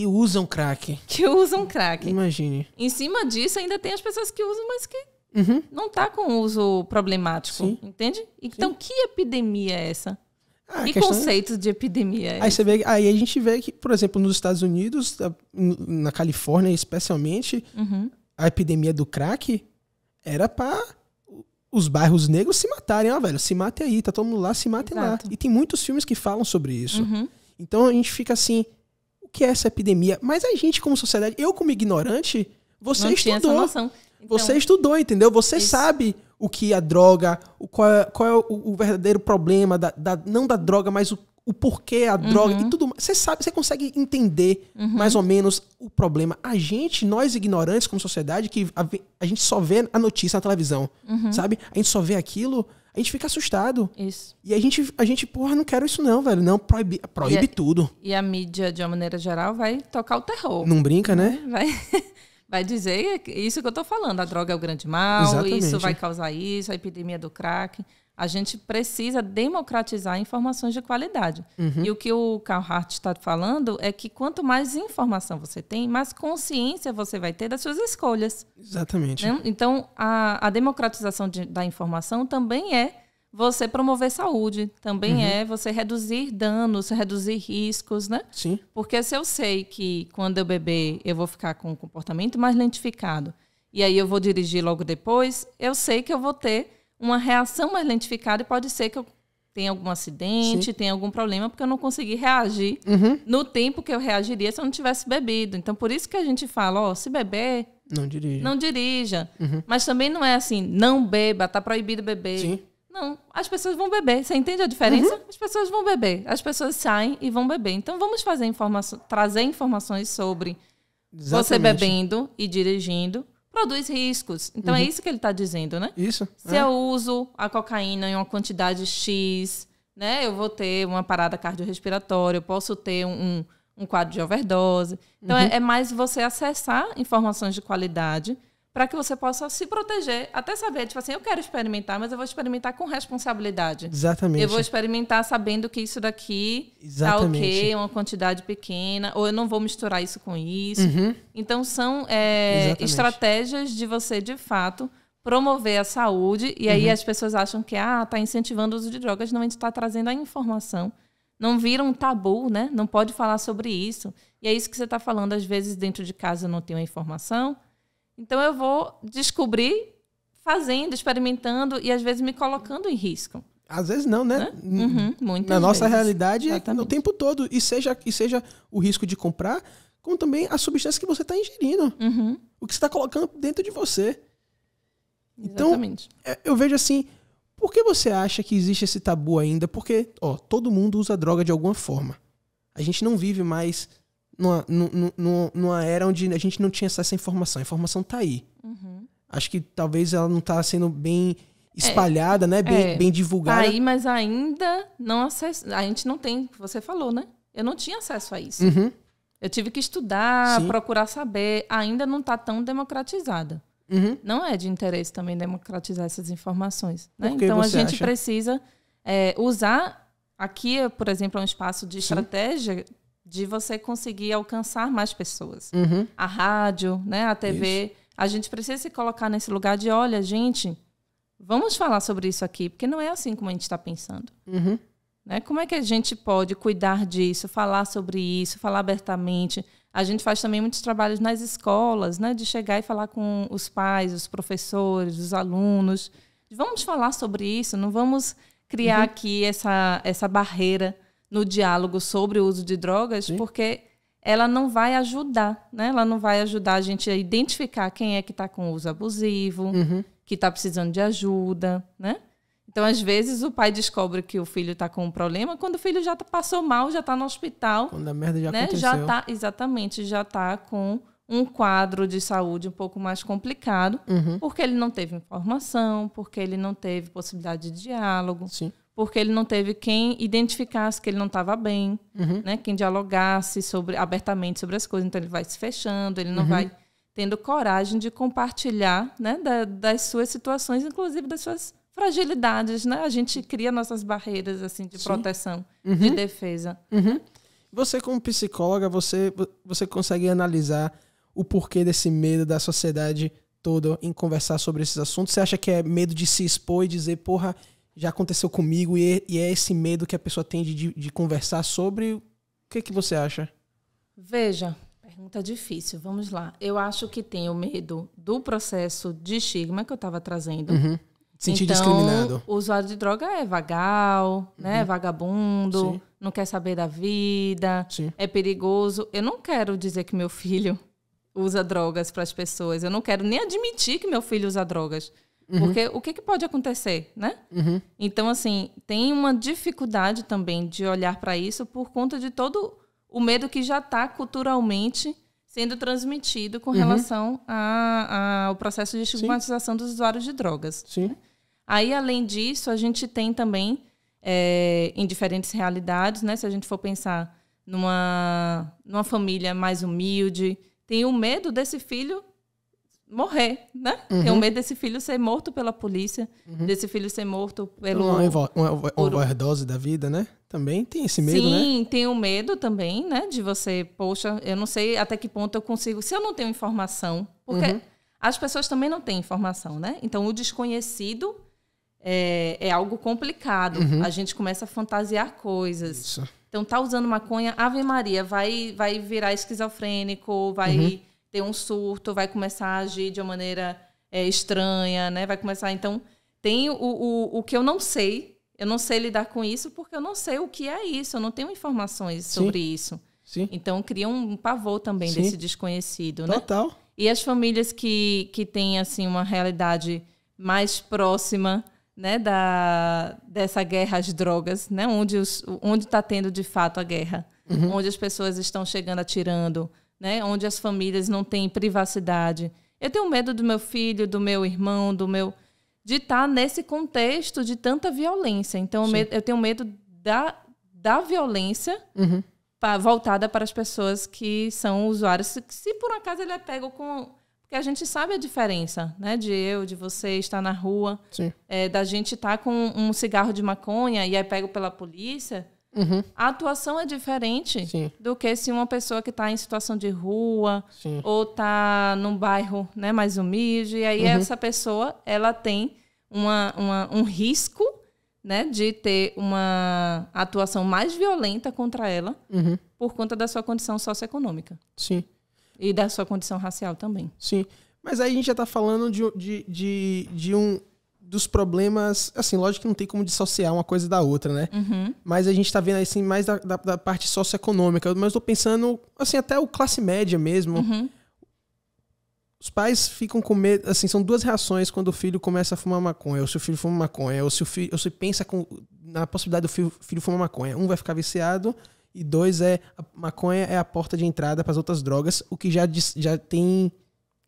usam crack. Imagine. Em cima disso, ainda tem as pessoas que usam, mas que não tá com uso problemático. Entende? Então, que epidemia é essa? Que conceito de epidemia é esse? Aí a gente vê que, por exemplo, nos Estados Unidos, na Califórnia especialmente, a epidemia do crack era para... os bairros negros se matarem, velho, se matem aí, tá todo mundo lá, se matem lá. E tem muitos filmes que falam sobre isso. Então a gente fica assim, o que é essa epidemia? Mas a gente como sociedade, eu como ignorante, você estudou. Então, você estudou, entendeu? Você sabe o que a droga, qual é o verdadeiro problema, não da droga, mas o porquê a droga e tudo mais. Você sabe, você consegue entender mais ou menos o problema. Nós ignorantes como sociedade, que a gente só vê a notícia na televisão, sabe? A gente só vê aquilo, a gente fica assustado. Isso. E a gente, porra, não quero isso não, velho. Não, proíbe tudo. E a mídia, de uma maneira geral, vai tocar o terror. Não brinca, né? Vai dizer isso que eu tô falando. A droga é o grande mal, exatamente. Isso vai causar isso, a epidemia do crack... A gente precisa democratizar informações de qualidade. E o que o Carl Hart está falando é que quanto mais informação você tem, mais consciência você vai ter das suas escolhas. Exatamente. Né? Então, a democratização da informação também é você promover saúde, também é você reduzir danos, reduzir riscos, né? Sim. Porque se eu sei que quando eu beber eu vou ficar com um comportamento mais lentificado, e aí eu vou dirigir logo depois, eu sei que eu vou ter uma reação mais lentificada e pode ser que eu tenha algum acidente, tenha algum problema, porque eu não consegui reagir no tempo que eu reagiria se eu não tivesse bebido. Então, por isso que a gente fala, se beber, não dirija. Mas também não é assim, não beba, tá proibido beber. Sim. Não, as pessoas vão beber. Você entende a diferença? As pessoas vão beber. As pessoas saem e vão beber. Então, vamos trazer informações sobre você bebendo e dirigindo. Produz riscos. Então, é isso que ele está dizendo, né? Isso. Se eu uso a cocaína em uma quantidade X, né, eu vou ter uma parada cardiorrespiratória, eu posso ter um quadro de overdose. Então, é mais você acessar informações de qualidade para que você possa se proteger. Até saber, tipo assim, eu quero experimentar, mas eu vou experimentar com responsabilidade. Exatamente. Eu vou experimentar sabendo que isso daqui está ok, uma quantidade pequena, ou eu não vou misturar isso com isso. Então, são estratégias de você, de fato, promover a saúde. E aí as pessoas acham que está incentivando o uso de drogas. Não, a gente está trazendo a informação. Não vira um tabu, né? Não pode falar sobre isso. E é isso que você está falando. Às vezes, dentro de casa, eu não tenho a informação. Então, eu vou descobrir fazendo, experimentando e, às vezes, me colocando em risco. Às vezes não, né? Muitas Na nossa vezes. realidade, Exatamente. o tempo todo. E seja o risco de comprar, como também a substância que você está ingerindo. O que você está colocando dentro de você. Exatamente. Então, eu vejo assim, por que você acha que existe esse tabu ainda? Porque, todo mundo usa droga de alguma forma. A gente não vive mais numa era onde a gente não tinha essa informação. A informação está aí. Acho que talvez ela não está sendo bem espalhada, né? Bem divulgada. Tá aí, mas ainda não acesso. A gente não tem, você falou, né? Eu não tinha acesso a isso. Eu tive que estudar, procurar saber. Ainda não está tão democratizada. Não é de interesse também democratizar essas informações. Né? Então, a gente precisa usar... Aqui, por exemplo, é um espaço de estratégia de você conseguir alcançar mais pessoas. A rádio, né, a TV. Isso. A gente precisa se colocar nesse lugar de, olha, gente, vamos falar sobre isso aqui, porque não é assim como a gente está pensando. Né? Como é que a gente pode cuidar disso, falar sobre isso, falar abertamente? A gente faz também muitos trabalhos nas escolas, né, de chegar e falar com os pais, os professores, os alunos. Vamos falar sobre isso, não vamos criar aqui essa barreira no diálogo sobre o uso de drogas, porque ela não vai ajudar, né? Ela não vai ajudar a gente a identificar quem é que está com uso abusivo, que está precisando de ajuda, né? Então, às vezes, o pai descobre que o filho está com um problema quando o filho já passou mal, já está no hospital. Quando a merda já aconteceu. Já está com um quadro de saúde um pouco mais complicado, porque ele não teve informação, porque ele não teve possibilidade de diálogo, porque ele não teve quem identificasse que ele não estava bem, né? Quem dialogasse abertamente sobre as coisas. Então, ele vai se fechando, ele não vai tendo coragem de compartilhar, né, das suas situações, inclusive das suas fragilidades. Né? A gente cria nossas barreiras assim, de proteção, de defesa. Você, como psicóloga, você consegue analisar o porquê desse medo da sociedade toda em conversar sobre esses assuntos? Você acha que é medo de se expor e dizer, porra, já aconteceu comigo, e é esse medo que a pessoa tem de conversar sobre? O que você acha? Veja, pergunta difícil, vamos lá. Eu acho que tem o medo do processo de estigma que eu estava trazendo. Sentir discriminado. O usuário de droga é vagal, né? Vagabundo, não quer saber da vida, é perigoso. Eu não quero dizer que meu filho usa drogas para as pessoas. Eu não quero nem admitir que meu filho usa drogas. Porque o que pode acontecer, né? Então, assim, tem uma dificuldade também de olhar para isso por conta de todo o medo que já está culturalmente sendo transmitido com relação ao processo de estigmatização dos usuários de drogas. Aí, além disso, a gente tem também, em diferentes realidades, né? Se a gente for pensar numa família mais humilde, tem o medo desse filho morrer, né? Tem o medo desse filho ser morto pela polícia, desse filho ser morto pelo... Uma overdose da vida, né? Também tem esse medo, né? Sim, tem o medo também, né? De você, poxa, eu não sei até que ponto eu consigo... Se eu não tenho informação, porque as pessoas também não têm informação, né? Então, o desconhecido é algo complicado. A gente começa a fantasiar coisas. Isso. Então, tá usando maconha, Ave Maria, vai virar esquizofrênico, vai... ter ter um surto, vai começar a agir de uma maneira estranha, né? Vai começar... Então, tem o que eu não sei lidar com isso porque eu não sei o que é isso, eu não tenho informações sobre isso. Sim. Então, cria um pavor também desse desconhecido, né? Total. E as famílias que têm, assim, uma realidade mais próxima, né, dessa guerra às drogas, né? Onde está tendo, de fato, a guerra. Onde as pessoas estão chegando atirando, né? Onde as famílias não têm privacidade. Eu tenho medo do meu filho, do meu irmão, de estar nesse contexto de tanta violência. Então, eu tenho medo da violência voltada para as pessoas que são usuários. Se por acaso ele é pego com... Porque a gente sabe a diferença, né? De você estar na rua, da gente estar com um cigarro de maconha e é pego pela polícia. A atuação é diferente do que se uma pessoa que está em situação de rua ou está num bairro, né, mais humilde. E aí essa pessoa ela tem um risco, né, de ter uma atuação mais violenta contra ela por conta da sua condição socioeconômica. Sim. E da sua condição racial também. Sim. Mas aí a gente já está falando de um dos problemas... Assim, lógico que não tem como dissociar uma coisa da outra, né? Mas a gente está vendo assim, mais da parte socioeconômica. Mas estou pensando, assim, até o classe média mesmo. Os pais ficam com medo... Assim, são duas reações quando o filho começa a fumar maconha. Ou se o filho fuma maconha. Ou se pensa na possibilidade do filho fumar maconha. Um vai ficar viciado... E 2, a maconha é a porta de entrada para as outras drogas, o que já tem...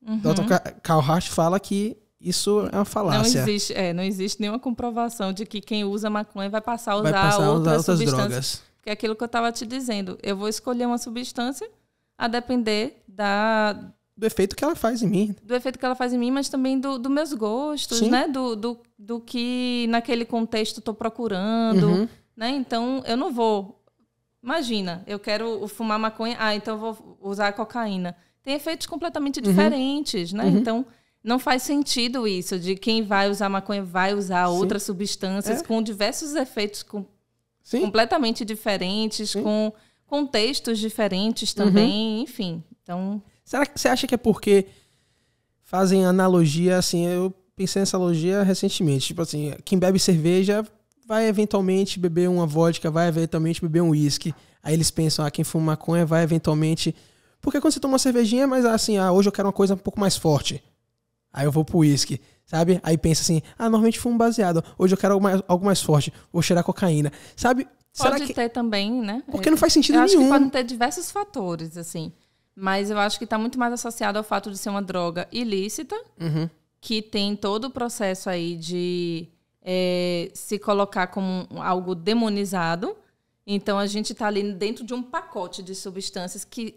Dr. Carl fala que isso é uma falácia. Não existe nenhuma comprovação de que quem usa maconha vai passar a usar outras substâncias. Porque é aquilo que eu estava te dizendo. Eu vou escolher uma substância a depender do efeito que ela faz em mim. Do efeito que ela faz em mim, mas também dos meus gostos, né? Do que naquele contexto estou procurando. Né? Então, eu não vou... Imagina, eu quero fumar maconha, então eu vou usar cocaína. Tem efeitos completamente diferentes, né? Então, não faz sentido isso, de quem vai usar maconha vai usar outras substâncias com diversos efeitos completamente diferentes, com contextos diferentes também, enfim. Então... Será que você acha que é porque fazem analogia, assim, eu pensei nessa analogia recentemente, tipo assim, quem bebe cerveja... vai eventualmente beber uma vodka, vai eventualmente beber um uísque. Aí eles pensam, quem fuma maconha vai eventualmente... Porque quando você toma uma cervejinha, mas assim, hoje eu quero uma coisa um pouco mais forte. Aí eu vou pro uísque, sabe? Aí pensa assim, normalmente fumo baseado. Hoje eu quero algo mais forte, vou cheirar cocaína, sabe? Pode ter também, né? Porque não faz sentido nenhum. Eu acho que podem ter diversos fatores, assim. Mas eu acho que está muito mais associado ao fato de ser uma droga ilícita, que tem todo o processo aí de... se colocar como algo demonizado. Então, a gente está ali dentro de um pacote de substâncias que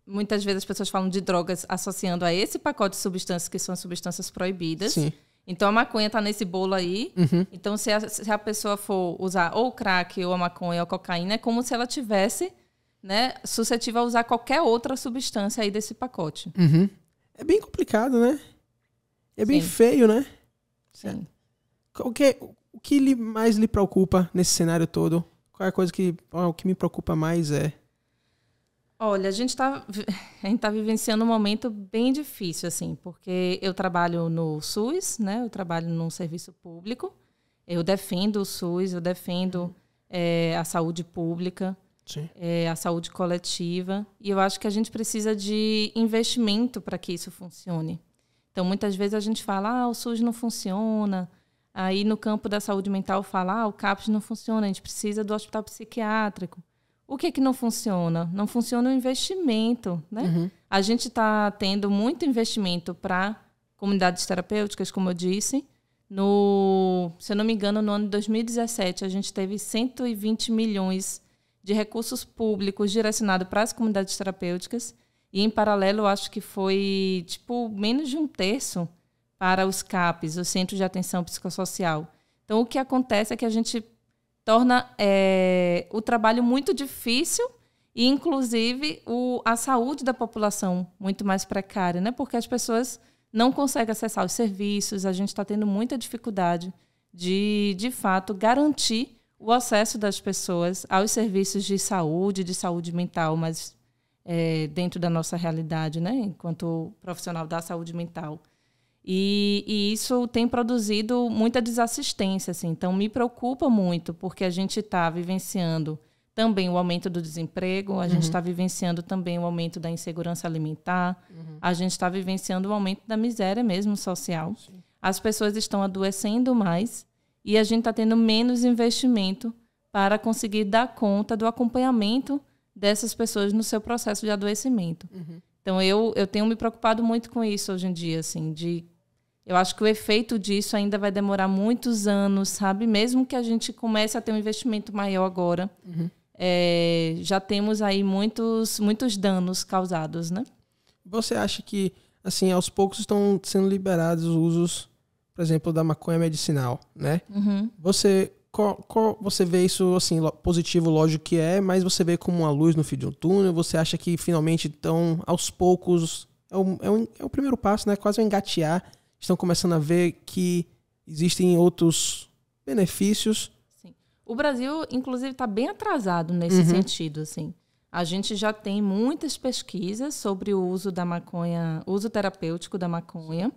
muitas vezes as pessoas falam de drogas associando a esse pacote de substâncias que são as substâncias proibidas. Sim. Então, a maconha está nesse bolo aí. Então, se a pessoa for usar ou crack, ou a maconha, ou a cocaína, é como se ela tivesse, né, suscetível a usar qualquer outra substância aí desse pacote. É bem complicado, né? É bem feio, né? Sim. O que mais lhe preocupa nesse cenário todo? Qual é a coisa o que me preocupa mais é... Olha, a gente tá vivenciando um momento bem difícil, assim, porque eu trabalho no SUS, né? Eu trabalho num serviço público. Eu defendo o SUS, eu defendo a saúde pública, a saúde coletiva. E eu acho que a gente precisa de investimento para que isso funcione. Então, muitas vezes a gente fala, o SUS não funciona... Aí, no campo da saúde mental, fala, o CAPS não funciona, a gente precisa do hospital psiquiátrico. O que não funciona? Não funciona o investimento, né? A gente está tendo muito investimento para comunidades terapêuticas, como eu disse. Se eu não me engano, no ano de 2017, a gente teve 120 milhões de recursos públicos direcionados para as comunidades terapêuticas. E, em paralelo, eu acho que foi menos de um terço para os CAPs, os Centros de Atenção Psicossocial. Então, o que acontece é que a gente torna o trabalho muito difícil e, inclusive, a saúde da população muito mais precária, né? Porque as pessoas não conseguem acessar os serviços, a gente está tendo muita dificuldade de fato, garantir o acesso das pessoas aos serviços de saúde mental mais dentro da nossa realidade, né? Enquanto profissional da saúde mental. E isso tem produzido muita desassistência, assim. Então, me preocupa muito, porque a gente está vivenciando também o aumento do desemprego, a gente está vivenciando também o aumento da insegurança alimentar, a gente está vivenciando o aumento da miséria mesmo social. Sim. As pessoas estão adoecendo mais e a gente está tendo menos investimento para conseguir dar conta do acompanhamento dessas pessoas no seu processo de adoecimento. Então, eu tenho me preocupado muito com isso hoje em dia, assim, eu acho que o efeito disso ainda vai demorar muitos anos, sabe? Mesmo que a gente comece a ter um investimento maior agora, já temos aí muitos danos causados, né? Você acha que, assim, aos poucos estão sendo liberados os usos, por exemplo, da maconha medicinal, né? Você vê isso, assim, positivo, lógico que é, mas você vê como uma luz no fim de um túnel? Você acha que finalmente estão, aos poucos, é o primeiro passo, né? Quase um engatear. Estão começando a ver que existem outros benefícios. Sim. O Brasil, inclusive, está bem atrasado nesse sentido, assim. A gente já tem muitas pesquisas sobre o uso da maconha, uso terapêutico da maconha.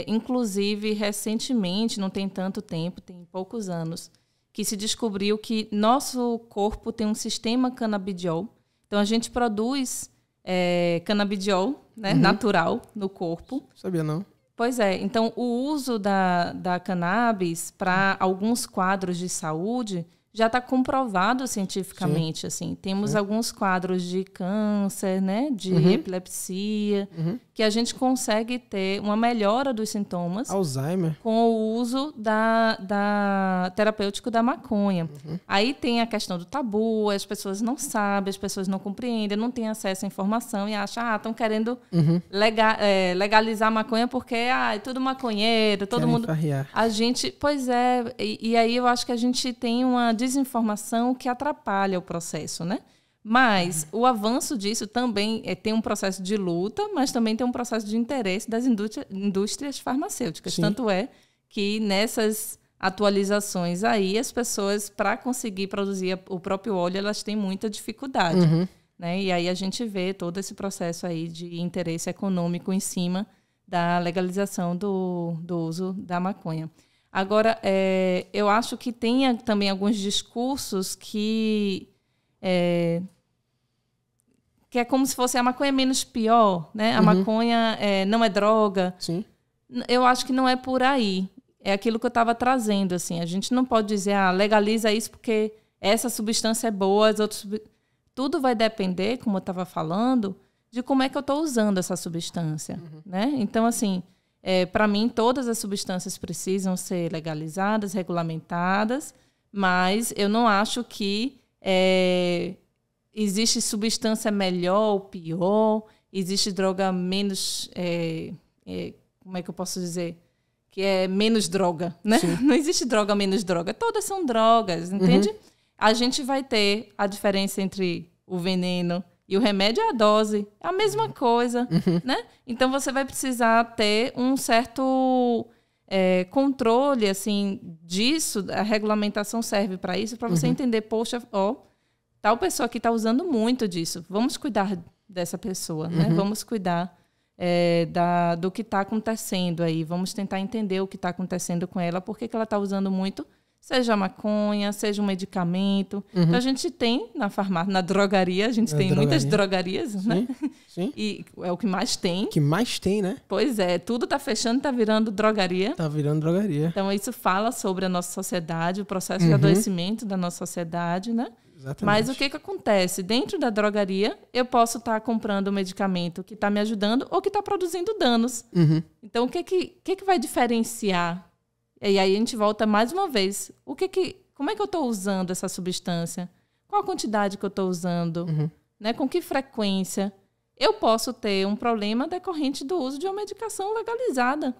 Inclusive, recentemente, não tem tanto tempo, tem poucos anos, que se descobriu que nosso corpo tem um sistema canabidiol. Então, a gente produz canabidiol, né, natural no corpo. Sabia não. Pois é. Então, o uso da cannabis para alguns quadros de saúde já está comprovado cientificamente. Sim. Assim. Temos alguns quadros de câncer, né, de epilepsia, que a gente consegue ter uma melhora dos sintomas. Alzheimer. Com o uso da terapêutico da maconha. Aí tem a questão do tabu, as pessoas não sabem, as pessoas não compreendem, não têm acesso à informação e acham, estão querendo legalizar a maconha porque é tudo maconheiro, todo mundo... Farrear. A gente, pois é, e aí eu acho que a gente tem uma desinformação que atrapalha o processo, né? Mas o avanço disso também tem um processo de luta, mas também tem um processo de interesse das indústrias farmacêuticas. Sim. Tanto é que nessas atualizações aí, as pessoas, para conseguir produzir o próprio óleo, elas têm muita dificuldade. Né? E aí a gente vê todo esse processo aí de interesse econômico em cima da legalização do uso da maconha. Agora, eu acho que tem também alguns discursos que é como se fosse a maconha menos pior, né? A maconha não é droga. Sim. Eu acho que não é por aí. É aquilo que eu estava trazendo, assim. A gente não pode dizer, legaliza isso porque essa substância é boa, as outras... Tudo vai depender, como eu estava falando, de como é que eu estou usando essa substância, né? Então, assim, para mim, todas as substâncias precisam ser legalizadas, regulamentadas, mas eu não acho que existe substância melhor ou pior, existe droga menos... como é que eu posso dizer? Que é menos droga, né? Sim. Não existe droga menos droga. Todas são drogas, entende? A gente vai ter a diferença entre o veneno e o remédio é a dose. É a mesma coisa, né? Então, você vai precisar ter um certo controle, assim, disso. A regulamentação serve para isso, para você entender, poxa, tal pessoa aqui está usando muito disso. Vamos cuidar dessa pessoa, né? Vamos cuidar do que está acontecendo aí. Vamos tentar entender o que está acontecendo com ela, por que ela está usando muito, seja a maconha, seja um medicamento. Então, a gente tem na farmácia, na drogaria, a gente tem muitas drogarias, sim, né? Sim. E é o que mais tem. O que mais tem, né? Pois é, tudo está fechando, está virando drogaria. Está virando drogaria. Então, isso fala sobre a nossa sociedade, o processo de adoecimento da nossa sociedade, né? Exatamente. Mas o que acontece? Dentro da drogaria, eu posso estar comprando um medicamento que está me ajudando ou que está produzindo danos. Então, o que vai diferenciar? E aí a gente volta mais uma vez. Como é que eu estou usando essa substância? Qual a quantidade que eu estou usando? Né? Com que frequência? Eu posso ter um problema decorrente do uso de uma medicação legalizada.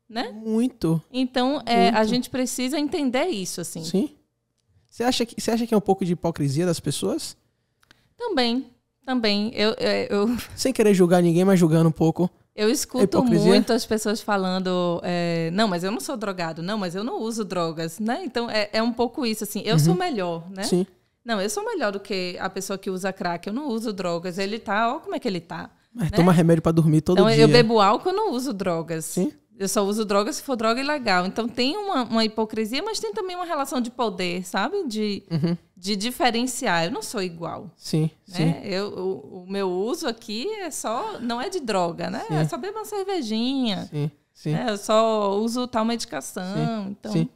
Né? Muito. Então, a gente precisa entender isso, assim. Sim. Você acha que é um pouco de hipocrisia das pessoas? Também. Eu... Sem querer julgar ninguém, mas julgando um pouco. Eu escuto muito as pessoas falando, não, mas eu não sou drogado, não, mas eu não uso drogas, né? Então, é um pouco isso, assim, eu sou melhor, né? Sim. Não, eu sou melhor do que a pessoa que usa crack. Eu não uso drogas. Ele tá, ó como é que ele tá. Mas toma remédio pra dormir todo dia. Eu bebo álcool, eu não uso drogas. Sim. Eu só uso drogas se for droga ilegal. Então tem uma hipocrisia, mas tem também uma relação de poder, sabe? De diferenciar. Eu não sou igual. Sim, né? sim. O meu uso aqui não é de droga, né? Sim. É só beber uma cervejinha. Sim, sim. Né? Eu só uso tal medicação. Sim, então... sim.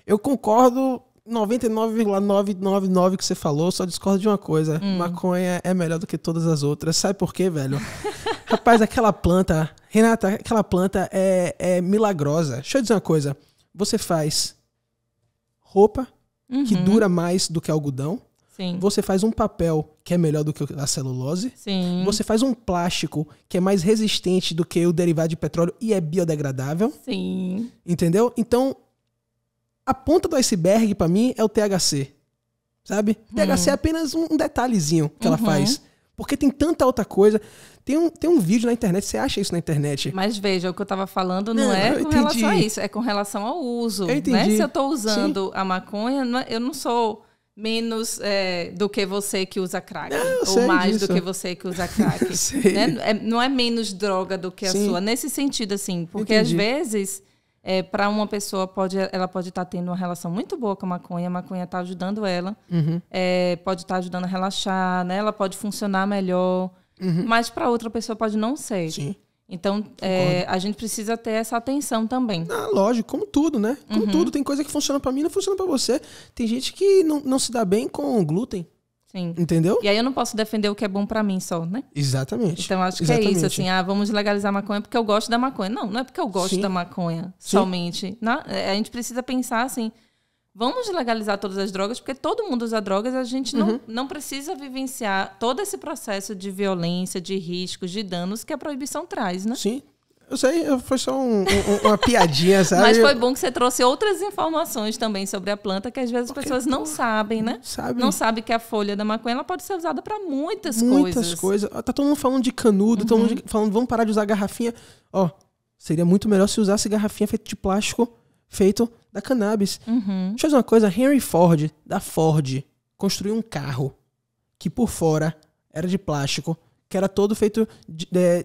Eu concordo 99,999 que você falou, só discordo de uma coisa. Maconha é melhor do que todas as outras. Sabe por quê, velho? Rapaz, aquela planta... Renata, aquela planta é milagrosa. Deixa eu dizer uma coisa. Você faz roupa que dura mais do que algodão. Sim. Você faz um papel que é melhor do que a celulose. Sim. Você faz um plástico que é mais resistente do que o derivado de petróleo e é biodegradável. Sim. Entendeu? Então, a ponta do iceberg, pra mim, é o THC. Sabe? THC é apenas um detalhezinho que ela faz. Porque tem tanta outra coisa. Tem um vídeo na internet, você acha isso na internet? Mas veja, o que eu estava falando não é com relação a isso, é com relação ao uso. Eu entendi. Né? Se eu estou usando a maconha, eu não sou menos do que você que usa crack. Ou mais disso. do que você que usa crack. Né? Não é menos droga do que a sua. Nesse sentido, assim. Porque às vezes... para uma pessoa, ela pode estar tendo uma relação muito boa com a maconha está ajudando ela, pode estar ajudando a relaxar, né? Ela pode funcionar melhor, mas para outra pessoa pode não ser. Sim. Então, a gente precisa ter essa atenção também. Ah, lógico, como tudo, né? Como tudo, tem coisa que funciona para mim e não funciona para você. Tem gente que não se dá bem com glúten. Sim. Entendeu? E aí eu não posso defender o que é bom pra mim só, né? Exatamente. Então acho que é isso, assim, vamos legalizar a maconha porque eu gosto da maconha. Não é porque eu gosto da maconha somente. A gente precisa pensar assim, vamos legalizar todas as drogas, porque todo mundo usa drogas, a gente não precisa vivenciar todo esse processo de violência, de riscos, de danos que a proibição traz, né? Sim. Eu sei, foi só uma piadinha, sabe? Mas foi bom que você trouxe outras informações também sobre a planta que às vezes as pessoas não sabem, né? Não sabem que a folha da maconha ela pode ser usada para muitas coisas. Muitas coisas. Tá todo mundo falando de canudo, todo mundo falando, vamos parar de usar garrafinha. Ó, seria muito melhor se usasse garrafinha feita de plástico, feito da cannabis. Deixa eu dizer uma coisa, Henry Ford, da Ford, construiu um carro que por fora era de plástico, que era todo feito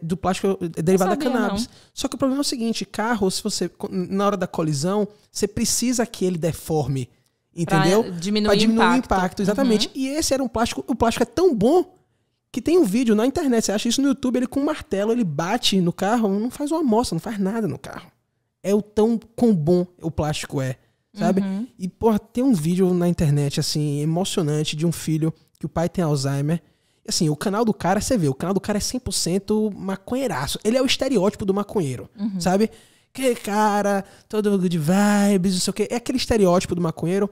do plástico derivado da cannabis. Só que o problema é o seguinte, carro, se você, na hora da colisão, você precisa que ele deforme, entendeu? Pra diminuir o impacto. Exatamente. E esse era um plástico, o plástico é tão bom que tem um vídeo na internet, você acha isso no YouTube, ele com um martelo, ele bate no carro, não faz uma amostra, não faz nada no carro. É o tão quão bom o plástico é, sabe? E, porra, tem um vídeo na internet, assim, emocionante de um filho que o pai tem Alzheimer. Assim, o canal do cara, você vê, o canal do cara é 100% maconheiraço. Ele é o estereótipo do maconheiro, sabe? Que cara, todo good vibes, não sei o quê. É aquele estereótipo do maconheiro.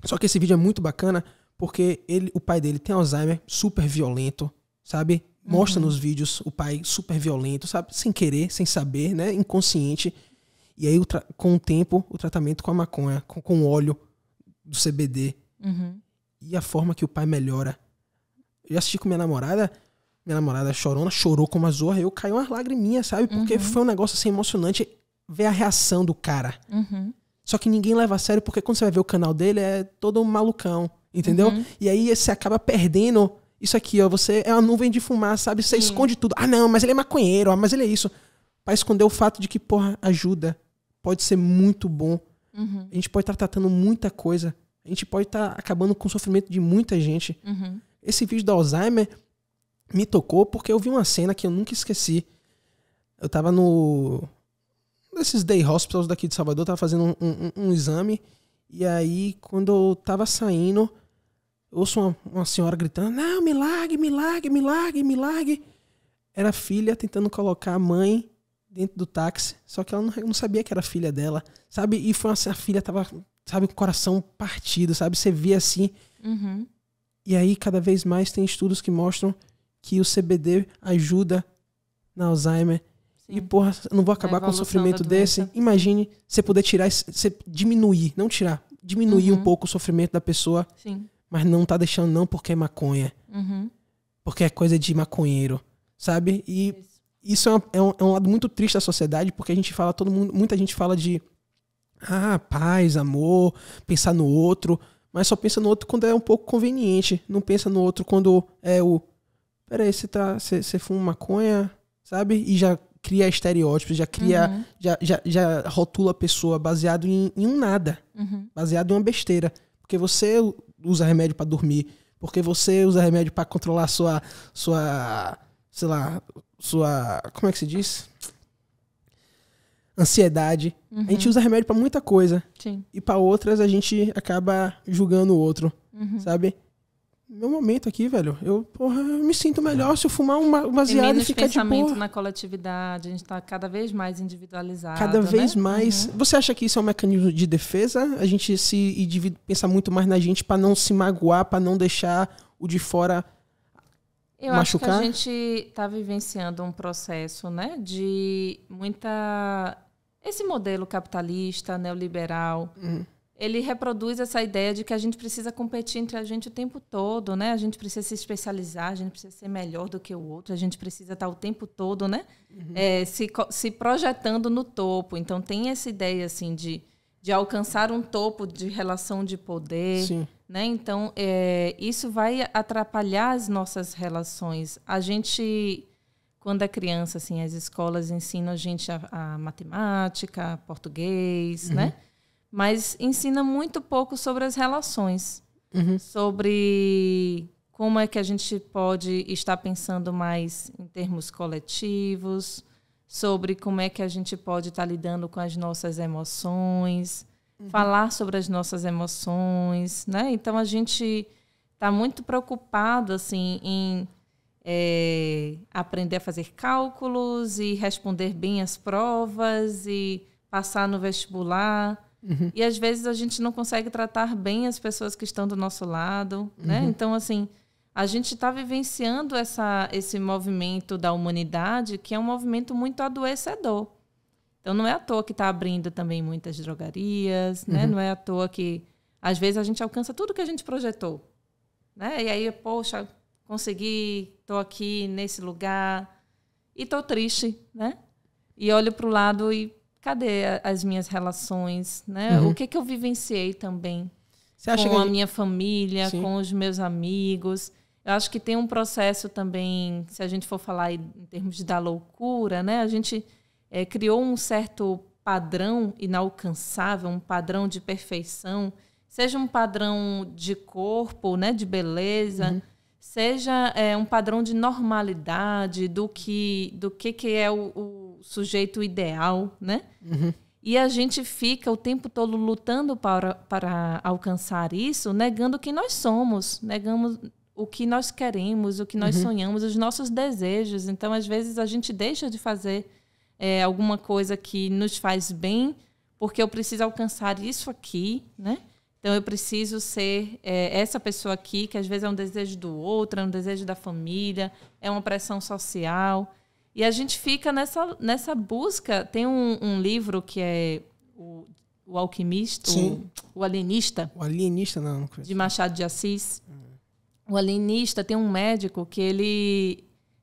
Só que esse vídeo é muito bacana porque o pai dele tem Alzheimer, super violento, sabe? Mostra nos vídeos o pai super violento, sabe? Sem querer, sem saber, né? Inconsciente. E aí, com o tempo, o tratamento com a maconha, com o óleo do CBD. E a forma que o pai melhora. Eu assisti com minha namorada chorona, chorou como a zorra, eu caí umas lagriminhas, sabe? Porque foi um negócio assim emocionante ver a reação do cara. Só que ninguém leva a sério, porque quando você vai ver o canal dele, é todo um malucão, entendeu? E aí você acaba perdendo isso aqui, ó, você é uma nuvem de fumaça, sabe? Você esconde tudo. Ah, não, mas ele é maconheiro, mas ele é isso. Pra esconder o fato de que, porra, ajuda. Pode ser muito bom. A gente pode estar tratando muita coisa. A gente pode estar acabando com o sofrimento de muita gente. Esse vídeo do Alzheimer me tocou porque eu vi uma cena que eu nunca esqueci. Eu tava nesses day hospitals daqui de Salvador, tava fazendo um exame. E aí, quando eu tava saindo, eu ouço uma senhora gritando, não, me largue, me largue, me largue, me largue. Era a filha tentando colocar a mãe dentro do táxi, só que ela não sabia que era a filha dela, sabe? E foi assim, a filha tava, sabe, com o coração partido, sabe? Você via assim... E aí, cada vez mais, tem estudos que mostram que o CBD ajuda na Alzheimer. Sim. E, porra, eu não vou acabar com o sofrimento desse. Imagine você poder tirar, você diminuir, não tirar, diminuir um pouco o sofrimento da pessoa. Sim. Mas não tá deixando não porque é maconha. Porque é coisa de maconheiro, sabe? E isso é um lado muito triste da sociedade, porque a gente fala, muita gente fala de paz, amor, pensar no outro. mas só pensa no outro quando é um pouco conveniente. Não pensa no outro quando é o... Peraí, você fuma maconha, sabe? E já cria estereótipos, já cria... Já rotula a pessoa baseado em um nada. Baseado em uma besteira. Porque você usa remédio pra dormir. Porque você usa remédio pra controlar sua... Sei lá... Sua... Como é que se diz? Ansiedade. A gente usa remédio pra muita coisa. Sim. E pra outras a gente acaba julgando o outro, sabe? Meu momento aqui, velho, eu me sinto melhor se eu fumar um baseado e ficar de boa. Pensamento na coletividade, a gente tá cada vez mais individualizado. Cada vez mais. Você acha que isso é um mecanismo de defesa? A gente pensa muito mais na gente pra não se magoar, pra não deixar o de fora machucar? Eu acho que a gente tá vivenciando um processo, né, de muita... Esse modelo capitalista, neoliberal, ele reproduz essa ideia de que a gente precisa competir entre a gente o tempo todo, né? A gente precisa se especializar, a gente precisa ser melhor do que o outro, a gente precisa estar o tempo todo, né? Se projetando no topo. Então, tem essa ideia assim, de alcançar um topo de relação de poder. Sim. Né? Então, isso vai atrapalhar as nossas relações. A gente... Quando é criança, assim, as escolas ensinam a gente a matemática, português, né? Mas ensina muito pouco sobre as relações. Sobre como é que a gente pode estar pensando mais em termos coletivos, sobre como é que a gente pode estar lidando com as nossas emoções, falar sobre as nossas emoções, né? Então, a gente está muito preocupado, assim, em... aprender a fazer cálculos e responder bem as provas e passar no vestibular. E às vezes a gente não consegue tratar bem as pessoas que estão do nosso lado, né? Então, assim, a gente está vivenciando esse movimento da humanidade, que é um movimento muito adoecedor. Então, não é à toa que está abrindo também muitas drogarias, né? Não é à toa que às vezes a gente alcança tudo que a gente projetou, né? E aí, poxa, consegui, estou aqui nesse lugar e estou triste, né? E olho para o lado e cadê as minhas relações, né? O que eu vivenciei também com a minha família, com os meus amigos. Eu acho que tem um processo também, se a gente for falar em termos da loucura, né? A gente criou um certo padrão inalcançável, um padrão de perfeição, seja um padrão de corpo, né? De beleza, seja um padrão de normalidade, do que é o sujeito ideal, né? E a gente fica o tempo todo lutando para alcançar isso, negando quem nós somos, negamos o que nós queremos, o que nós sonhamos, os nossos desejos. Então, às vezes, a gente deixa de fazer alguma coisa que nos faz bem, porque eu preciso alcançar isso aqui, né? Então, eu preciso ser essa pessoa aqui, que às vezes é um desejo do outro, é um desejo da família, é uma pressão social. E a gente fica nessa busca. Tem um livro que é o Alquimista, o Alienista. O Alienista, não. De Machado de Assis. O Alienista tem um médico que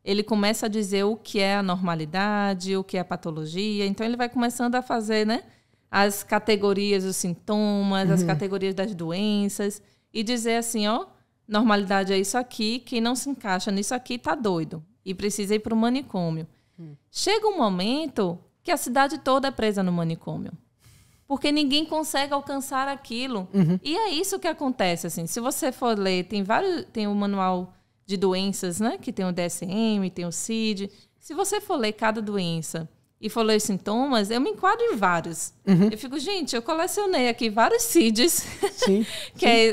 ele começa a dizer o que é a normalidade, o que é a patologia. Então, ele vai começando a fazer, né, as categorias dos sintomas, as categorias das doenças, e dizer assim, ó, normalidade é isso aqui, quem não se encaixa nisso aqui está doido e precisa ir para o manicômio. Chega um momento que a cidade toda é presa no manicômio, porque ninguém consegue alcançar aquilo. E é isso que acontece, assim. Se você for ler, tem o manual de doenças, né, que tem o DSM, tem o CID. Se você for ler cada doença e for ler sintomas, eu me enquadro em vários. Eu fico, gente, eu colecionei aqui vários CIDs,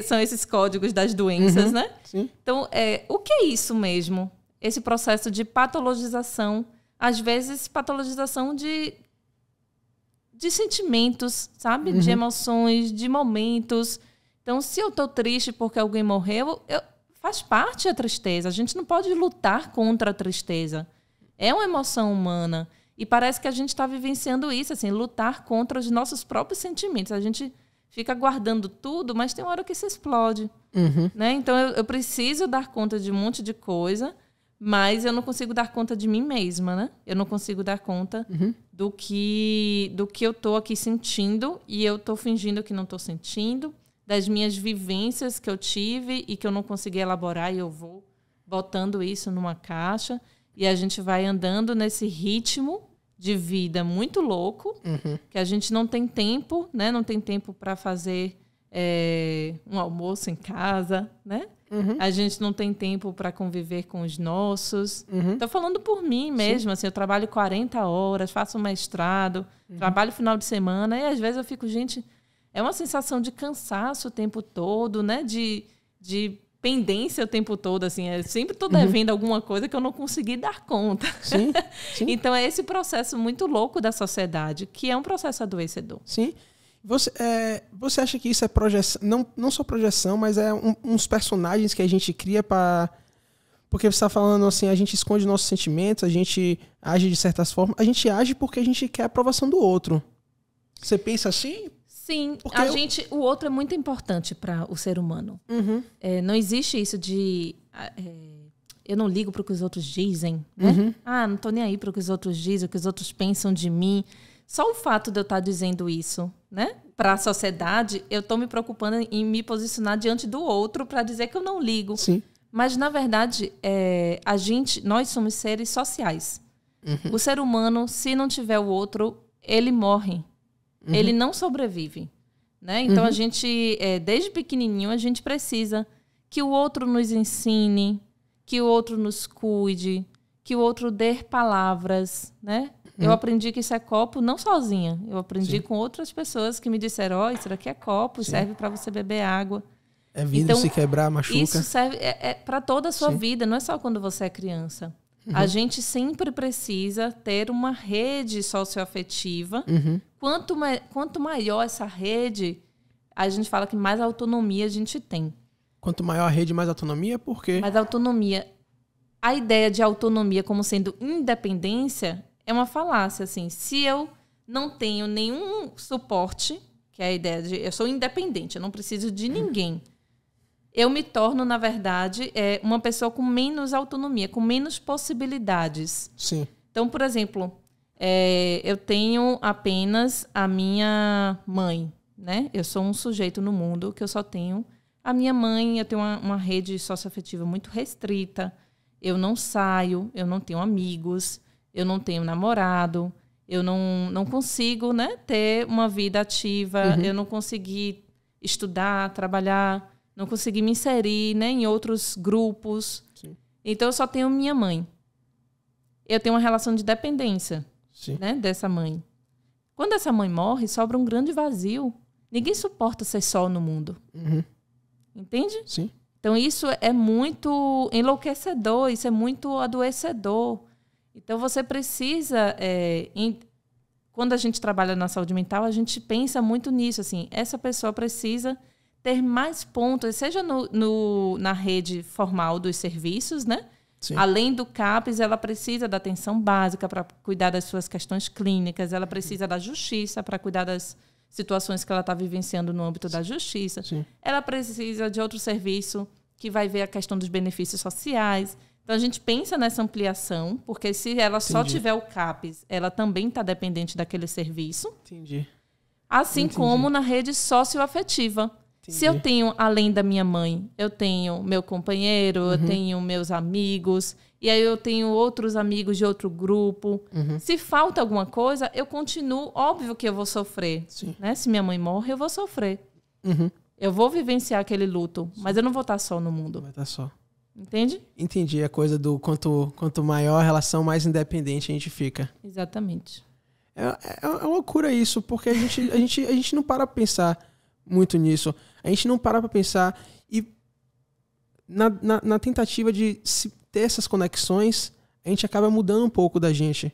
são esses códigos das doenças, né? Então, o que é isso mesmo? Esse processo de patologização, às vezes patologização de sentimentos, sabe? De emoções, de momentos. Então, se eu estou triste porque alguém morreu, faz parte a tristeza. A gente não pode lutar contra a tristeza. É uma emoção humana. E parece que a gente está vivenciando isso, assim, lutar contra os nossos próprios sentimentos. A gente fica guardando tudo, mas tem uma hora que isso explode. Né? Então, eu preciso dar conta de um monte de coisa, mas eu não consigo dar conta de mim mesma, né? Eu não consigo dar conta do que eu estou aqui sentindo, e eu estou fingindo que não estou sentindo, das minhas vivências que eu tive e que eu não consegui elaborar, e eu vou botando isso numa caixa e a gente vai andando nesse ritmo de vida muito louco, que a gente não tem tempo, né? Não tem tempo para fazer um almoço em casa, né? A gente não tem tempo para conviver com os nossos. Estou falando por mim mesmo, assim, eu trabalho 40 horas, faço um mestrado, trabalho final de semana, e às vezes eu fico, gente, é uma sensação de cansaço o tempo todo, né? De pendência o tempo todo, assim, eu sempre estou devendo alguma coisa que eu não consegui dar conta. Sim. Então é esse processo muito louco da sociedade, que é um processo adoecedor. Sim. Você acha que isso é projeção, não só projeção, mas é uns personagens que a gente cria para... Porque você está falando assim, a gente esconde nossos sentimentos, a gente age de certas formas, a gente age porque a gente quer a aprovação do outro. Você pensa assim? Sim, o outro é muito importante para o ser humano. Não existe isso de... eu não ligo para o que os outros dizem, né? Não estou nem aí para o que os outros dizem, o que os outros pensam de mim. Só o fato de eu estar dizendo isso, né, para a sociedade, eu estou me preocupando em me posicionar diante do outro para dizer que eu não ligo. Sim. Mas, na verdade, nós somos seres sociais. O ser humano, se não tiver o outro, ele morre. Ele não sobrevive. Né? Então, a gente, desde pequenininho, a gente precisa que o outro nos ensine, que o outro nos cuide, que o outro dê palavras, né? Eu aprendi que isso é copo não sozinha. Eu aprendi com outras pessoas que me disseram, isso daqui é copo, serve para você beber água. É vidro, então, se quebrar, machuca. Isso serve para toda a sua vida, não é só quando você é criança. A gente sempre precisa ter uma rede socioafetiva. Quanto maior essa rede, a gente fala que mais autonomia a gente tem. Quanto maior a rede, mais autonomia? Por quê? Mais autonomia. A ideia de autonomia como sendo independência é uma falácia, assim. Se eu não tenho nenhum suporte, que é a ideia de eu sou independente, eu não preciso de ninguém, eu me torno, na verdade, uma pessoa com menos autonomia, com menos possibilidades. Sim. Então, por exemplo, eu tenho apenas a minha mãe, né? Eu sou um sujeito no mundo que eu só tenho a minha mãe, eu tenho uma rede socioafetiva muito restrita, eu não saio, eu não tenho amigos, eu não tenho namorado, eu não consigo, né, ter uma vida ativa, eu não consegui estudar, trabalhar, não consegui me inserir, né, em outros grupos. Sim. Então, eu só tenho minha mãe. Eu tenho uma relação de dependência, né, dessa mãe. Quando essa mãe morre, sobra um grande vazio. Ninguém suporta ser só no mundo. Entende? Sim. Então, isso é muito enlouquecedor, isso é muito adoecedor. Então, você precisa... quando a gente trabalha na saúde mental, a gente pensa muito nisso. Assim, essa pessoa precisa ter mais pontos, seja na rede formal dos serviços, né? Sim. Além do CAPES, ela precisa da atenção básica para cuidar das suas questões clínicas, ela precisa da justiça para cuidar das situações que ela está vivenciando no âmbito da justiça. Sim. Ela precisa de outro serviço que vai ver a questão dos benefícios sociais. Então, a gente pensa nessa ampliação, porque se ela só tiver o CAPES, ela também está dependente daquele serviço. Entendi. Assim como na rede socioafetiva. Se eu tenho, além da minha mãe, eu tenho meu companheiro, eu tenho meus amigos, e aí eu tenho outros amigos de outro grupo. Se falta alguma coisa, eu continuo, óbvio que eu vou sofrer. Né? Se minha mãe morre, eu vou sofrer. Eu vou vivenciar aquele luto, mas eu não vou estar só no mundo. Vai estar só. Entende? Entendi a coisa do quanto maior a relação, mais independente a gente fica. Exatamente. É uma loucura isso, porque a gente não para pra pensar muito nisso. A gente não para pra pensar e na tentativa de se ter essas conexões, a gente acaba mudando um pouco da gente.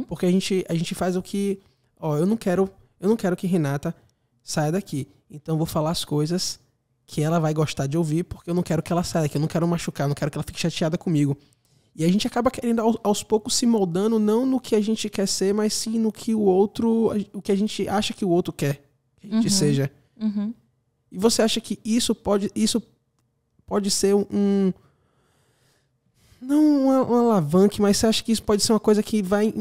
Porque a gente faz o que... eu não quero que Renata saia daqui. Então eu vou falar as coisas que ela vai gostar de ouvir, porque eu não quero que ela saia daqui, eu não quero machucar, eu não quero que ela fique chateada comigo. E a gente acaba querendo aos poucos se moldando, não no que a gente quer ser, mas sim no que o que a gente acha que o outro quer que a gente seja. E você acha que isso pode ser não um alavanque, mas você acha que isso pode ser uma coisa que vai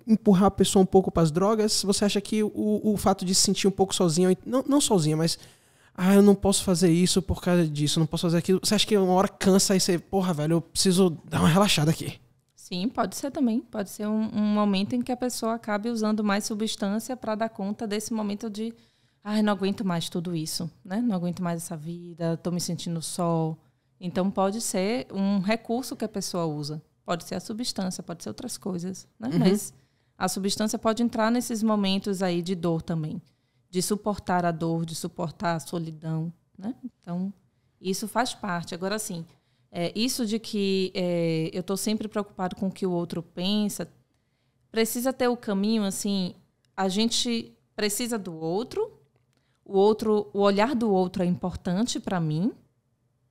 empurrar a pessoa um pouco para as drogas? Você acha que o fato de se sentir um pouco sozinha, não sozinha, mas eu não posso fazer isso por causa disso, eu não posso fazer aquilo. Você acha que uma hora cansa e você, porra, velho, eu preciso dar uma relaxada aqui? Sim, pode ser também. Pode ser um momento em que a pessoa acabe usando mais substância para dar conta desse momento de não aguento mais tudo isso, né? Não aguento mais essa vida, estou me sentindo só. Então, pode ser um recurso que a pessoa usa. Pode ser a substância, pode ser outras coisas, né? Mas a substância pode entrar nesses momentos aí de dor também. De suportar a dor, de suportar a solidão, né? Então, isso faz parte. Agora, assim, isso de que eu estou sempre preocupado com o que o outro pensa, precisa ter o caminho, assim, a gente precisa do outro, o olhar do outro é importante para mim,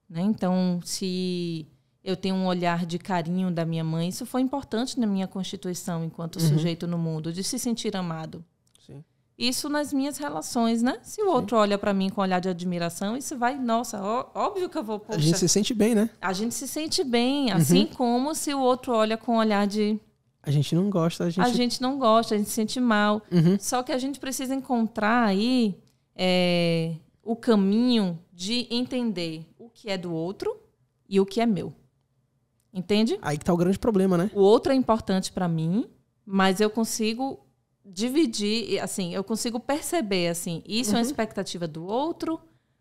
né? Então, se eu tenho um olhar de carinho da minha mãe, isso foi importante na minha constituição enquanto sujeito no mundo, de se sentir amado. Sim. Isso nas minhas relações, né? Se o outro olha para mim com um olhar de admiração, isso vai, nossa, óbvio que eu vou, poxa. A gente se sente bem, né? A gente se sente bem, assim como se o outro olha com um olhar de... A gente não gosta, A gente não gosta, a gente se sente mal. Só que a gente precisa encontrar aí o caminho de entender o que é do outro e o que é meu. Entende? Aí que tá o grande problema, né? O outro é importante para mim, mas eu consigo dividir, assim, eu consigo perceber, assim, isso é uma expectativa do outro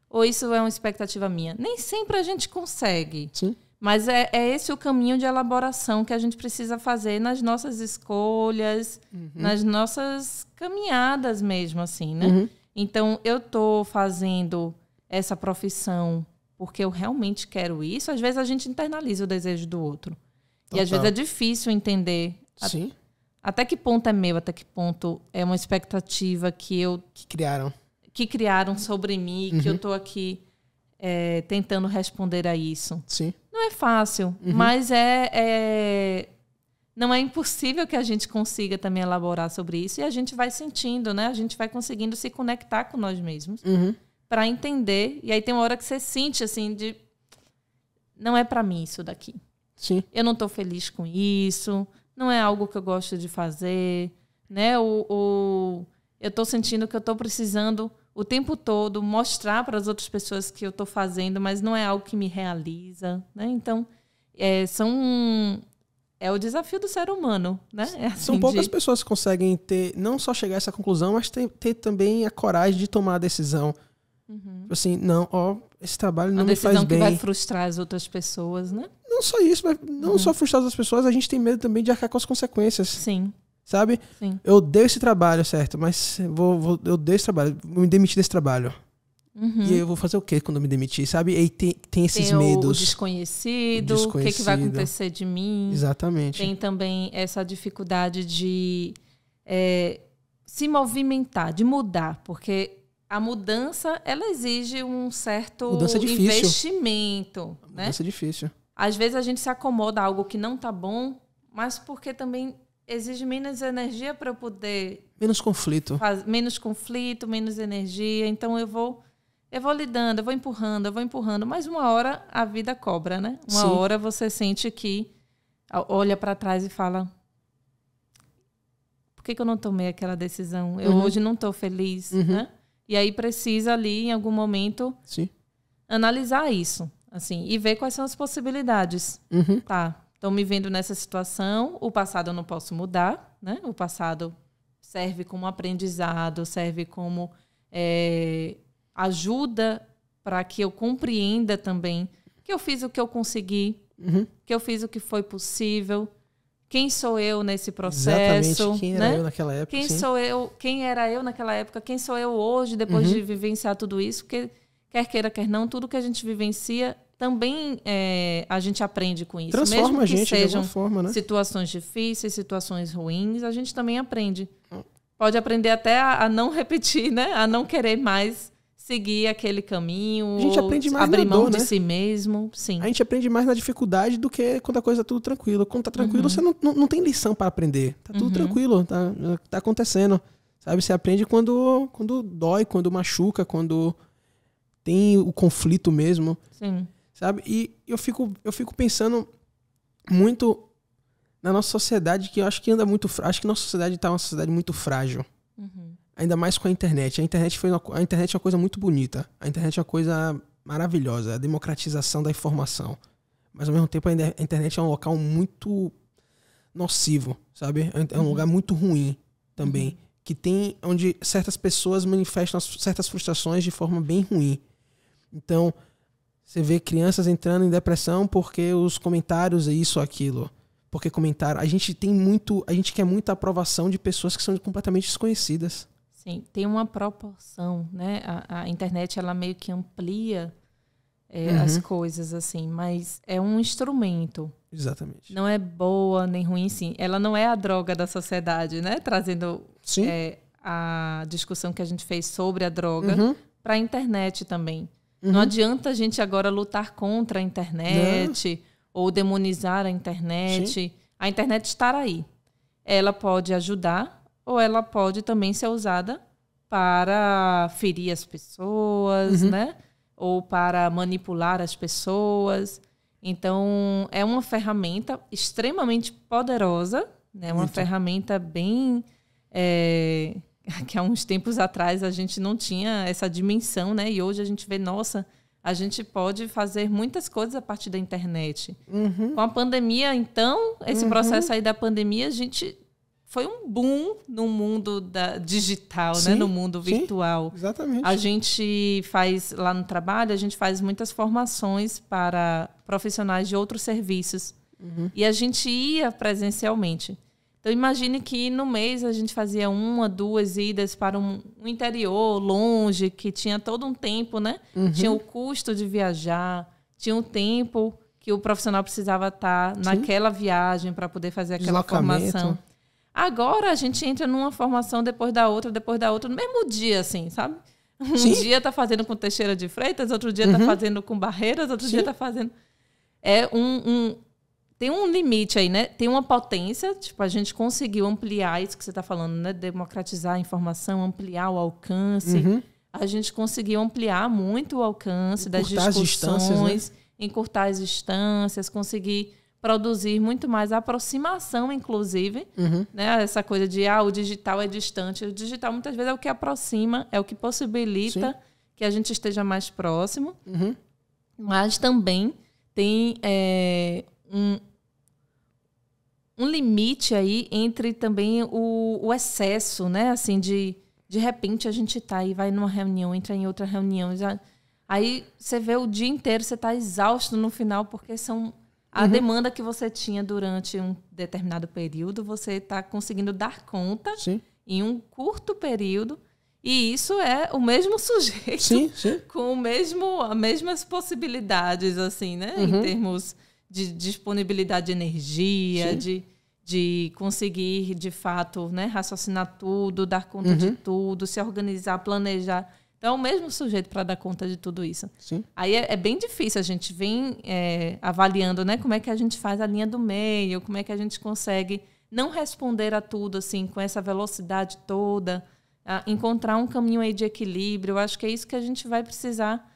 ou isso é uma expectativa minha? Nem sempre a gente consegue. Sim. Mas é esse o caminho de elaboração que a gente precisa fazer nas nossas escolhas, nas nossas caminhadas mesmo, assim, né? Então, eu tô fazendo essa profissão porque eu realmente quero isso. Às vezes a gente internaliza o desejo do outro. Total. E às vezes é difícil entender Sim. Até que ponto é meu, até que ponto é uma expectativa que criaram sobre mim, que eu estou aqui tentando responder a isso. Sim. Não é fácil, mas não é impossível que a gente consiga também elaborar sobre isso e a gente vai sentindo, né? A gente vai conseguindo se conectar com nós mesmos para entender. E aí tem uma hora que você sente assim de não é para mim isso daqui. Sim. Eu não estou feliz com isso. Não é algo que eu gosto de fazer, né? Eu estou sentindo que eu estou precisando o tempo todo mostrar para as outras pessoas que eu estou fazendo, mas não é algo que me realiza, né? Então, é o desafio do ser humano, né? Assim, são poucas pessoas que conseguem ter, não só chegar a essa conclusão, mas ter também a coragem de tomar a decisão. Assim, não, esse trabalho não me faz bem. Uma decisão que vai frustrar as outras pessoas, né? Não só isso, mas não só frustrar as pessoas, a gente tem medo também de arcar com as consequências. Sim. Sabe? Sim. Eu odeio esse trabalho, certo? Mas eu odeio esse trabalho, vou me demitir desse trabalho. E eu vou fazer o quê quando eu me demitir, sabe? E aí tem esses medos. O desconhecido, o que vai acontecer de mim. Exatamente. Tem também essa dificuldade de se movimentar, de mudar, porque a mudança, ela exige um certo investimento. Né? Mudança é difícil. Às vezes a gente se acomoda a algo que não tá bom, mas porque também exige menos energia para eu poder... Menos conflito. Menos conflito, menos energia. Então eu vou lidando, eu vou empurrando. Mas uma hora a vida cobra, né? Uma hora você sente que olha para trás e fala... Por que eu não tomei aquela decisão? Eu hoje não estou feliz, né? E aí precisa ali, em algum momento, analisar isso. Assim, e ver quais são as possibilidades. Tá, estão me vendo nessa situação, o passado eu não posso mudar, né? O passado serve como aprendizado, serve como ajuda para que eu compreenda também que eu fiz o que eu consegui, que eu fiz o que foi possível, quem sou eu nesse processo. Exatamente, quem era eu naquela época. Quem era eu naquela época, quem sou eu hoje, depois de vivenciar tudo isso, porque quer queira, quer não, tudo que a gente vivencia também a gente aprende com isso. Transforma mesmo a gente que sejam de alguma forma, né? Situações difíceis, situações ruins, a gente também aprende. Pode aprender até a não repetir, né? A não querer mais seguir aquele caminho. A gente aprende mais abrir mão dor, de né? si mesmo. Sim. A gente aprende mais na dificuldade do que quando a coisa tá tudo tranquilo. Quando tá tranquilo, você não tem lição para aprender. Tá tudo tranquilo, tá acontecendo. Sabe? Você aprende quando dói, quando machuca, quando tem o conflito mesmo. Sim. Sabe? E eu fico pensando muito na nossa sociedade, que eu acho que anda muito... Acho que nossa sociedade tá uma sociedade muito frágil. ainda mais com a internet. A internet é uma coisa muito bonita. A internet é uma coisa maravilhosa, a democratização da informação. Mas, ao mesmo tempo, a internet é um local muito nocivo, sabe? É um lugar muito ruim também. Que tem onde certas pessoas manifestam certas frustrações de forma bem ruim. Então, você vê crianças entrando em depressão porque os comentários é isso ou aquilo. Porque comentaram. A gente quer muita aprovação de pessoas que são completamente desconhecidas. Sim, tem uma proporção, né? A internet, ela meio que amplia as coisas, assim, mas é um instrumento. Exatamente. Não é boa nem ruim, sim. Ela não é a droga da sociedade, né? Trazendo a discussão que a gente fez sobre a droga para a internet também. Não adianta a gente agora lutar contra a internet ou demonizar a internet. Sim. A internet está aí. Ela pode ajudar ou ela pode também ser usada para ferir as pessoas, né? Ou para manipular as pessoas. Então, é uma ferramenta extremamente poderosa, né? Uma ferramenta bem... que há uns tempos atrás a gente não tinha essa dimensão, né? E hoje a gente vê, nossa, a gente pode fazer muitas coisas a partir da internet. Com a pandemia, então, esse processo aí da pandemia, a gente... Foi um boom no mundo digital, né? No mundo virtual. Sim, exatamente. A gente faz, lá no trabalho, a gente faz muitas formações para profissionais de outros serviços. E a gente ia presencialmente. Então, imagine que no mês a gente fazia 1, 2 idas para um interior, longe, que tinha todo um tempo, né? Tinha o custo de viajar, tinha um tempo que o profissional precisava estar naquela viagem para poder fazer aquela formação. Agora a gente entra numa formação depois da outra, no mesmo dia, assim, sabe? Um dia tá fazendo com Teixeira de Freitas, outro dia tá fazendo com Barreiras, outro dia tá fazendo... Tem um limite aí, né? Tem uma potência, tipo, a gente conseguiu ampliar isso que você tá falando, né? Democratizar a informação, ampliar o alcance. A gente conseguiu ampliar muito o alcance das discussões, encurtar as distâncias, conseguir produzir muito mais aproximação, inclusive, né? Essa coisa de o digital é distante. O digital, muitas vezes, é o que aproxima, é o que possibilita que a gente esteja mais próximo. Mas também tem um limite aí entre também o excesso, né? Assim, de repente a gente tá aí, vai numa reunião, entra em outra reunião. Aí você vê o dia inteiro, você tá exausto no final, porque são... A demanda que você tinha durante um determinado período, você está conseguindo dar conta em um curto período. E isso é o mesmo sujeito com as mesmas possibilidades, assim, né? Em termos de disponibilidade de energia, de conseguir, de fato, né, raciocinar tudo, dar conta de tudo, se organizar, planejar. Então, é o mesmo sujeito para dar conta de tudo isso. Aí é bem difícil. A gente vem avaliando, né, como é que a gente faz a linha do meio, como é que a gente consegue não responder a tudo assim, com essa velocidade toda, encontrar um caminho aí de equilíbrio. Eu acho que é isso que a gente vai precisar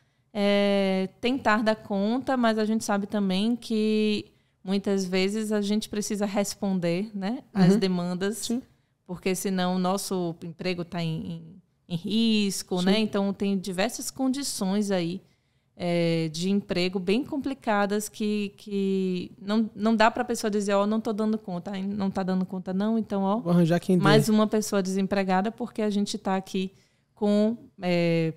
tentar dar conta, mas a gente sabe também que muitas vezes a gente precisa responder, né, às demandas, porque senão o nosso emprego está em risco, né? Então, tem diversas condições aí de emprego bem complicadas que não dá para a pessoa dizer, não estou dando conta, não está dando conta não, então, vou arranjar quem mais uma pessoa desempregada porque a gente está aqui com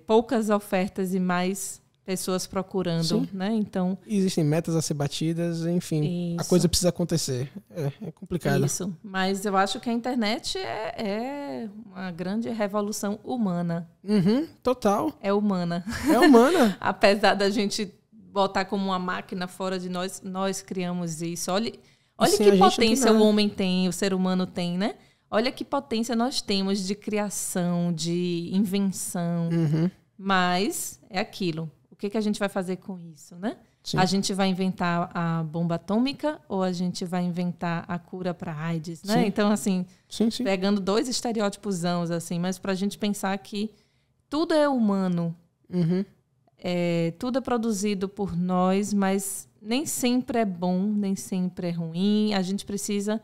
poucas ofertas e mais pessoas procurando, né? Então, existem metas a ser batidas, enfim, a coisa precisa acontecer. É complicado. Isso, mas eu acho que a internet é uma grande revolução humana. Total. É humana. É humana. Apesar da gente botar como uma máquina fora de nós, nós criamos isso. Olha que potência o homem tem, o ser humano tem, né? Olha que potência nós temos de criação, de invenção. Mas é aquilo. O que a gente vai fazer com isso, né? A gente vai inventar a bomba atômica ou a gente vai inventar a cura para AIDS, né? Então, assim, pegando 2 estereótipos, assim, mas para a gente pensar que tudo é humano, tudo é produzido por nós, mas nem sempre é bom, nem sempre é ruim. A gente precisa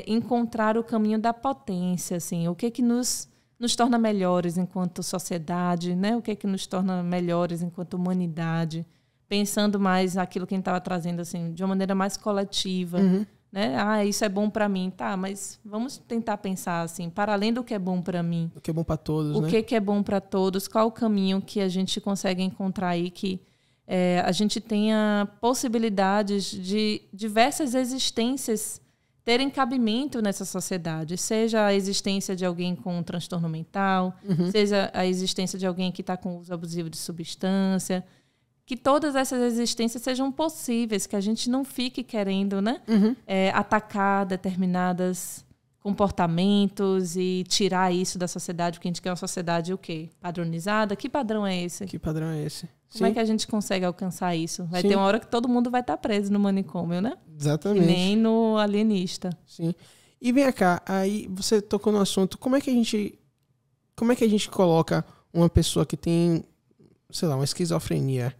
encontrar o caminho da potência, assim, o que nos nos torna melhores enquanto sociedade, né? O que é que nos torna melhores enquanto humanidade, pensando mais naquilo que a gente estava trazendo assim, de uma maneira mais coletiva, né? Ah, isso é bom para mim, tá? Mas vamos tentar pensar assim, para além do que é bom para mim, o que é bom para todos, o né? que é bom para todos, qual o caminho que a gente consegue encontrar aí que a gente tenha possibilidades de diversas existências terem cabimento nessa sociedade, seja a existência de alguém com um transtorno mental, seja a existência de alguém que está com uso abusivo de substância, que todas essas existências sejam possíveis, que a gente não fique querendo, né, atacar determinados comportamentos e tirar isso da sociedade, porque a gente quer uma sociedade o quê? Padronizada? Que padrão é esse? Que padrão é esse? Como é que a gente consegue alcançar isso? Vai ter uma hora que todo mundo vai estar preso no manicômio, né? Exatamente. Que nem no Alienista. Sim. E vem cá, aí você tocou no assunto, como é que a gente coloca uma pessoa que tem, sei lá, uma esquizofrenia?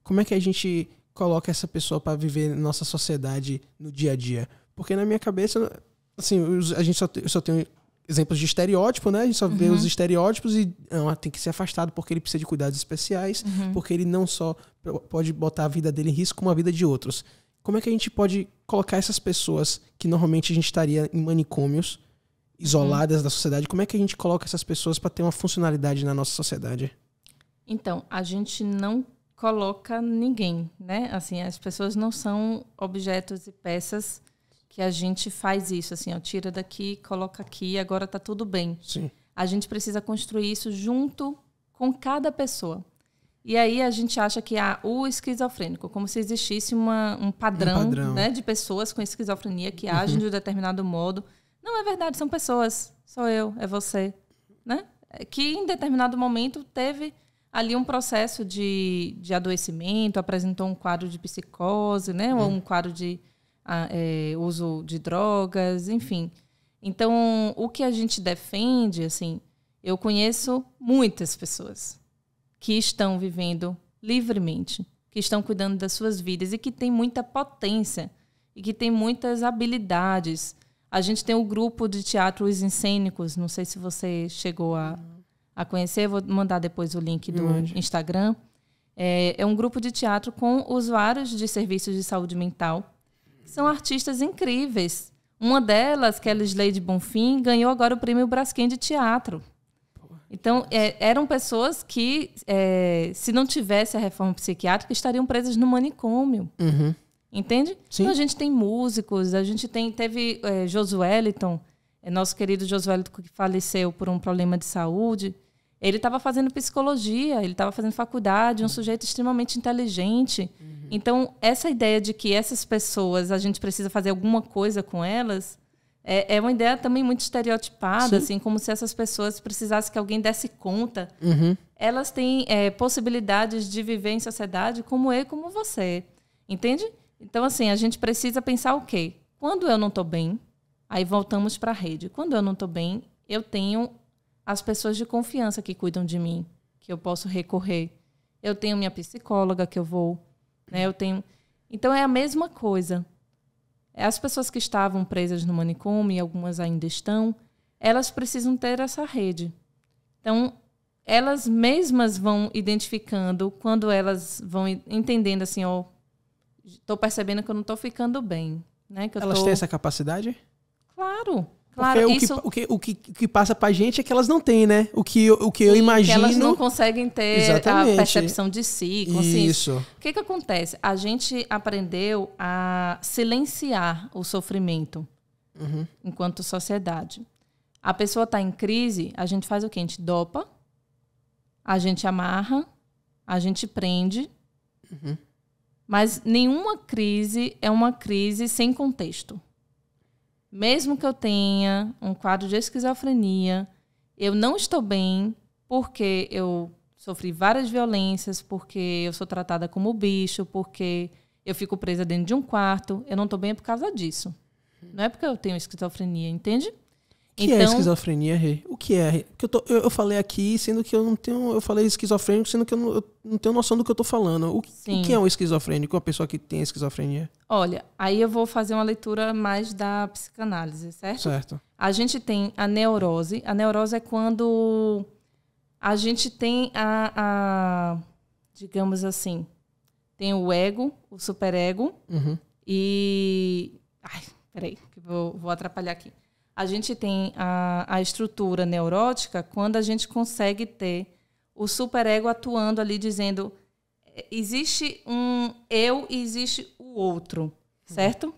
Como é que a gente coloca essa pessoa para viver na nossa sociedade no dia a dia? Porque na minha cabeça, assim, a gente só tem exemplos de estereótipo, né? A gente só vê os estereótipos e tem que ser afastado porque ele precisa de cuidados especiais, porque ele não só pode botar a vida dele em risco, como a vida de outros. Como é que a gente pode colocar essas pessoas que normalmente a gente estaria em manicômios, isoladas da sociedade, como é que a gente coloca essas pessoas para ter uma funcionalidade na nossa sociedade? Então, a gente não coloca ninguém, né? Assim, as pessoas não são objetos e peças que a gente faz isso, assim, ó, tira daqui, coloca aqui, agora tá tudo bem. Sim. A gente precisa construir isso junto com cada pessoa. E aí a gente acha que o esquizofrênico, como se existisse um padrão. Né, de pessoas com esquizofrenia que agem de um determinado modo. Não é verdade, são pessoas. Sou eu, é você. Né? Que em determinado momento teve ali um processo de adoecimento, apresentou um quadro de psicose, né, ou um quadro de uso de drogas, enfim. Então, o que a gente defende, assim, eu conheço muitas pessoas que estão vivendo livremente, que estão cuidando das suas vidas e que têm muita potência e que têm muitas habilidades. A gente tem o grupo de teatro Os Incênicos, não sei se você chegou a conhecer, vou mandar depois o link do Instagram. É um grupo de teatro com usuários de serviços de saúde mental. São artistas incríveis. Uma delas, que é a Lisleide Bonfim, ganhou agora o prêmio Braskem de teatro. Então, eram pessoas que, se não tivesse a reforma psiquiátrica, estariam presas no manicômio. Entende? Sim. Então, a gente tem músicos, a gente teve Josueliton, nosso querido Josueliton, que faleceu por um problema de saúde. Ele estava fazendo psicologia, ele estava fazendo faculdade, um sujeito extremamente inteligente. Então, essa ideia de que essas pessoas, a gente precisa fazer alguma coisa com elas, é uma ideia também muito estereotipada, assim, como se essas pessoas precisassem que alguém desse conta. Elas têm possibilidades de viver em sociedade como eu e como você. Entende? Então, assim, a gente precisa pensar o quê? Quando eu não estou bem, aí voltamos para a rede. Quando eu não estou bem, eu tenho as pessoas de confiança que cuidam de mim, que eu posso recorrer. Eu tenho minha psicóloga que eu vou, né? Eu tenho. Então é a mesma coisa. As pessoas que estavam presas no manicômio, e algumas ainda estão, elas precisam ter essa rede. Então, elas mesmas vão identificando, quando elas vão entendendo assim, ó, estou percebendo que eu não estou ficando bem, né? Que elas têm essa capacidade? Claro. Claro, porque o que passa pra gente é que elas não têm, né? O que eu imagino... Que elas não conseguem ter Exatamente. A percepção de si, consciência. Isso. O que acontece? A gente aprendeu a silenciar o sofrimento enquanto sociedade. A pessoa está em crise, a gente faz o quê? A gente dopa, a gente amarra, a gente prende. Mas nenhuma crise é uma crise sem contexto. Mesmo que eu tenha um quadro de esquizofrenia, eu não estou bem porque eu sofri várias violências, porque eu sou tratada como bicho, porque eu fico presa dentro de um quarto. Eu não estou bem por causa disso. Não é porque eu tenho esquizofrenia, entende? O que é esquizofrenia, Rê? O que é? Porque eu falei aqui, sendo que eu não tenho... Eu falei esquizofrênico, sendo que eu não tenho noção do que eu tô falando. O que é um esquizofrênico? Uma pessoa que tem esquizofrenia? Olha, aí eu vou fazer uma leitura mais da psicanálise, certo? Certo. A gente tem a neurose. A neurose é quando a gente tem digamos assim, tem o ego, o superego, e... Ai, peraí, que vou atrapalhar aqui. A gente tem a estrutura neurótica quando a gente consegue ter o superego atuando ali, dizendo existe um eu e existe o outro, certo?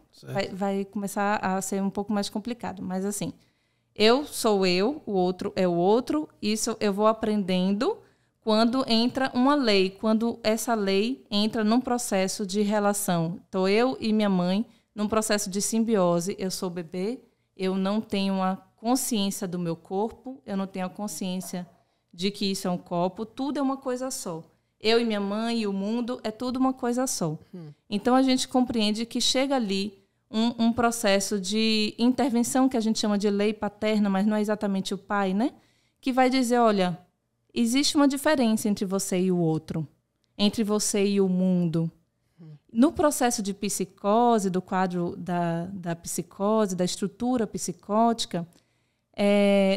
Vai começar a ser um pouco mais complicado, mas assim, eu sou eu, o outro é o outro, isso eu vou aprendendo quando entra uma lei, quando essa lei entra num processo de relação. Então, eu e minha mãe, num processo de simbiose, eu sou bebê, eu não tenho a consciência do meu corpo, eu não tenho a consciência de que isso é um copo, tudo é uma coisa só. Eu e minha mãe e o mundo é tudo uma coisa só. Então, a gente compreende que chega ali um processo de intervenção, que a gente chama de lei paterna, mas não é exatamente o pai, né? Que vai dizer, olha, existe uma diferença entre você e o outro, entre você e o mundo. No processo de psicose, do quadro da psicose, da estrutura psicótica,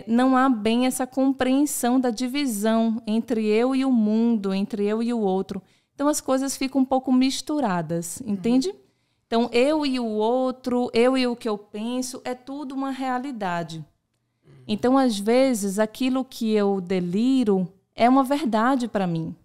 não há bem essa compreensão da divisão entre eu e o mundo, entre eu e o outro. Então, as coisas ficam um pouco misturadas, entende? Então, eu e o outro, eu e o que eu penso, é tudo uma realidade. Então, às vezes, aquilo que eu deliro é uma verdade para mim.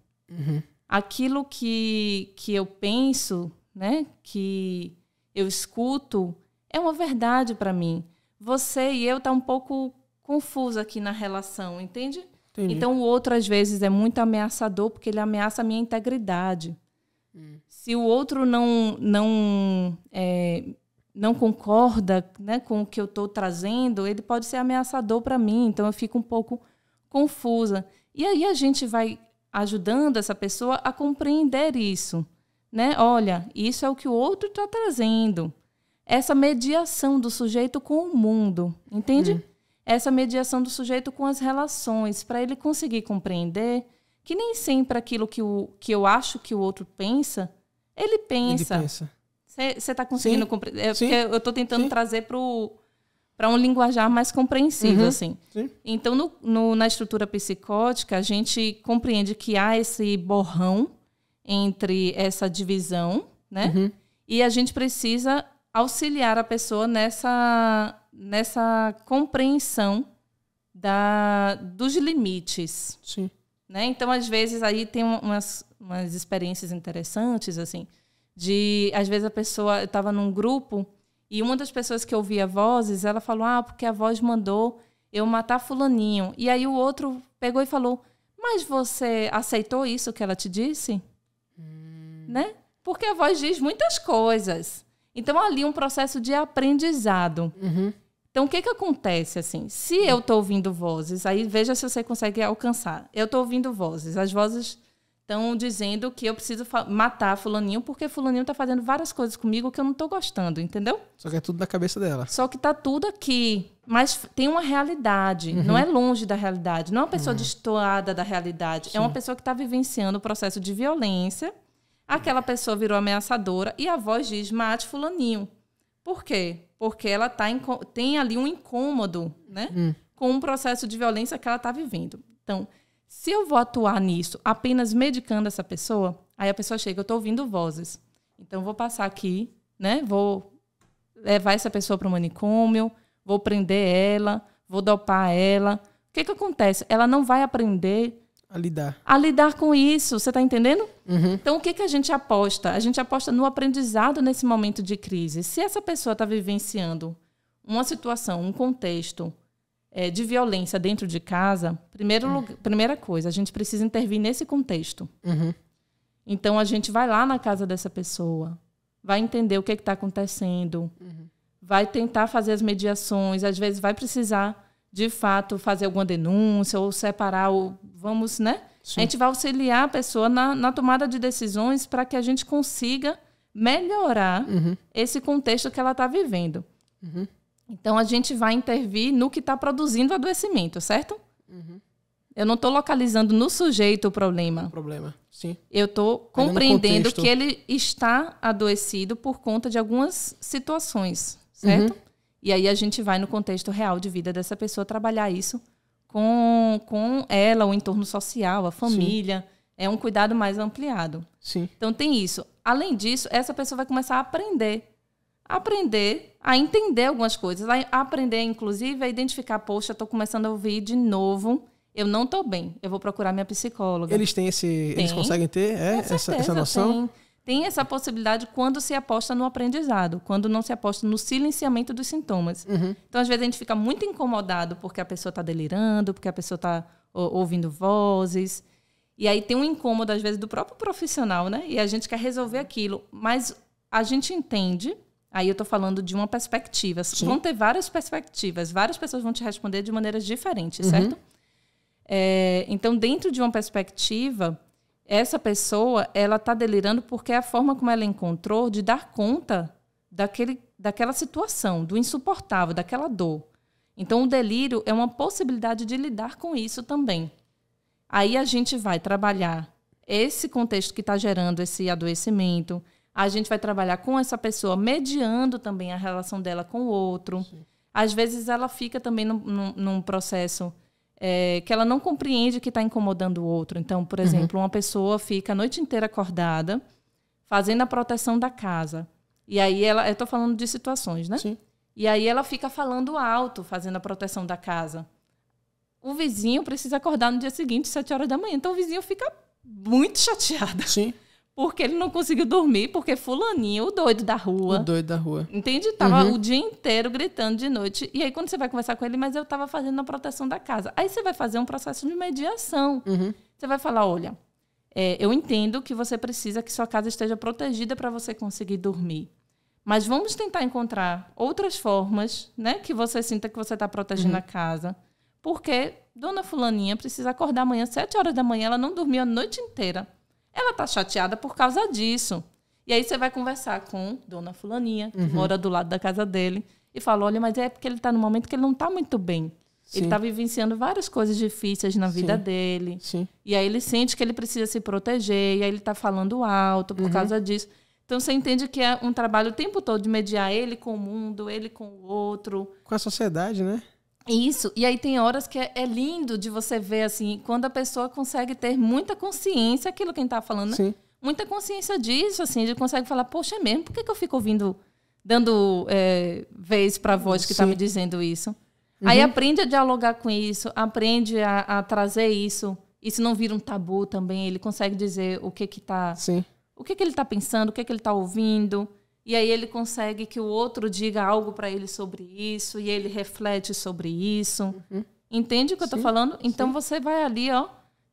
Aquilo que eu penso, né, que eu escuto, é uma verdade para mim. Você e eu tá um pouco confuso aqui na relação, entende? Entendi. Então, o outro, às vezes, é muito ameaçador, porque ele ameaça a minha integridade. Se o outro não concorda, né, com o que eu estou trazendo, ele pode ser ameaçador para mim. Então, eu fico um pouco confusa. E aí a gente vai ajudando essa pessoa a compreender isso, né? Olha, isso é o que o outro está trazendo. Essa mediação do sujeito com o mundo, entende? Essa mediação do sujeito com as relações, para ele conseguir compreender que nem sempre aquilo que eu acho que o outro pensa, ele pensa. Você está conseguindo compreender? Porque eu estou tentando trazer para um linguajar mais compreensível, assim. Sim. Então, na estrutura psicótica, a gente compreende que há esse borrão entre essa divisão, né? E a gente precisa auxiliar a pessoa nessa compreensão dos limites. Sim. Né? Então, às vezes, aí tem umas experiências interessantes, assim, às vezes a pessoa estava num grupo e uma das pessoas que ouvia vozes, ela falou, porque a voz mandou eu matar fulaninho. E aí o outro pegou e falou, mas você aceitou isso que ela te disse? Né? Porque a voz diz muitas coisas. Então, ali um processo de aprendizado. Então, o que acontece, assim? Se eu estou ouvindo vozes, aí veja se você consegue alcançar. Eu estou ouvindo vozes. As vozes estão dizendo que eu preciso matar fulaninho porque fulaninho está fazendo várias coisas comigo que eu não estou gostando, entendeu? Só que é tudo na cabeça dela. Só que está tudo aqui. Mas tem uma realidade. Não é longe da realidade. Não é uma pessoa destoada da realidade. Sim. É uma pessoa que está vivenciando o processo de violência. Aquela pessoa virou ameaçadora e a voz diz, mate fulaninho. Por quê? Porque ela tem ali um incômodo, né? Com um processo de violência que ela está vivendo. Então, se eu vou atuar nisso apenas medicando essa pessoa, aí a pessoa chega, eu estou ouvindo vozes. Então, eu vou passar aqui, né? Vou levar essa pessoa para o manicômio, vou prender ela, vou dopar ela. O que acontece? Ela não vai aprender a lidar com isso, você está entendendo? Então, o que a gente aposta? A gente aposta no aprendizado nesse momento de crise. Se essa pessoa está vivenciando uma situação, um contexto de violência dentro de casa, primeira coisa, a gente precisa intervir nesse contexto. Então, a gente vai lá na casa dessa pessoa, vai entender o que está acontecendo, vai tentar fazer as mediações, às vezes vai precisar de fato, fazer alguma denúncia ou separar, vamos, né? Sim. A gente vai auxiliar a pessoa na tomada de decisões para que a gente consiga melhorar esse contexto que ela está vivendo. Então, a gente vai intervir no que está produzindo o adoecimento, certo? Eu não estou localizando no sujeito o problema. Sim. Eu estou compreendendo que ele está adoecido por conta de algumas situações, certo? E aí a gente vai no contexto real de vida dessa pessoa trabalhar isso com ela, o entorno social, a família. Sim. É um cuidado mais ampliado. Sim. Então tem isso. Além disso, essa pessoa vai começar a aprender a entender algumas coisas, a aprender, inclusive, a identificar, poxa, estou começando a ouvir de novo, eu não estou bem, eu vou procurar minha psicóloga. Eles têm eles conseguem ter essa noção? Tem essa possibilidade quando se aposta no aprendizado, quando não se aposta no silenciamento dos sintomas. Então, às vezes, a gente fica muito incomodado porque a pessoa está delirando, porque a pessoa está ouvindo vozes. E aí tem um incômodo, às vezes, do próprio profissional, né? E a gente quer resolver aquilo. Mas a gente entende, aí eu estou falando de uma perspectiva. Sim. Vão ter várias perspectivas, várias pessoas vão te responder de maneiras diferentes, certo? Então, dentro de uma perspectiva, essa pessoa ela está delirando porque é a forma como ela encontrou de dar conta daquela situação, do insuportável, daquela dor. Então, o delírio é uma possibilidade de lidar com isso também. Aí a gente vai trabalhar esse contexto que está gerando esse adoecimento, a gente vai trabalhar com essa pessoa, mediando também a relação dela com o outro. Sim. Às vezes ela fica também num processo que ela não compreende que está incomodando o outro. Então, por exemplo, uma pessoa fica a noite inteira acordada, fazendo a proteção da casa. E aí eu estou falando de situações, né? Sim. E aí ela fica falando alto, fazendo a proteção da casa. O vizinho precisa acordar no dia seguinte, 7 horas da manhã. Então, o vizinho fica muito chateado. Sim. Porque ele não conseguiu dormir, porque fulaninho, o doido da rua. Entende? Tava o dia inteiro gritando de noite. E aí, quando você vai conversar com ele, mas eu estava fazendo a proteção da casa. Aí você vai fazer um processo de mediação. Você vai falar, olha, eu entendo que você precisa que sua casa esteja protegida para você conseguir dormir. Mas vamos tentar encontrar outras formas, né, que você sinta que você está protegendo a casa. Porque dona fulaninha precisa acordar amanhã, 7 horas da manhã, ela não dormiu a noite inteira. Ela está chateada por causa disso. E aí você vai conversar com dona fulaninha, que mora do lado da casa dele, e fala, olha, mas é porque ele está num momento que ele não está muito bem. Sim. Ele está vivenciando várias coisas difíceis na vida dele. Sim. E aí ele sente que ele precisa se proteger, e aí ele está falando alto por causa disso. Então você entende que é um trabalho o tempo todo de mediar ele com o mundo, ele com o outro. Com a sociedade, né? Isso, e aí tem horas que é lindo de você ver, assim, quando a pessoa consegue ter muita consciência, aquilo que a gente estava falando, né? Muita consciência disso, assim, de consegue falar, poxa, é mesmo, por que eu fico ouvindo, dando vez para a voz que está me dizendo isso? Aí aprende a dialogar com isso, aprende a trazer isso não vira um tabu também, ele consegue dizer o que está... O que ele está pensando, o que ele está ouvindo... E aí ele consegue que o outro diga algo para ele sobre isso, e ele reflete sobre isso. Entende o que eu estou falando? Então você vai ali,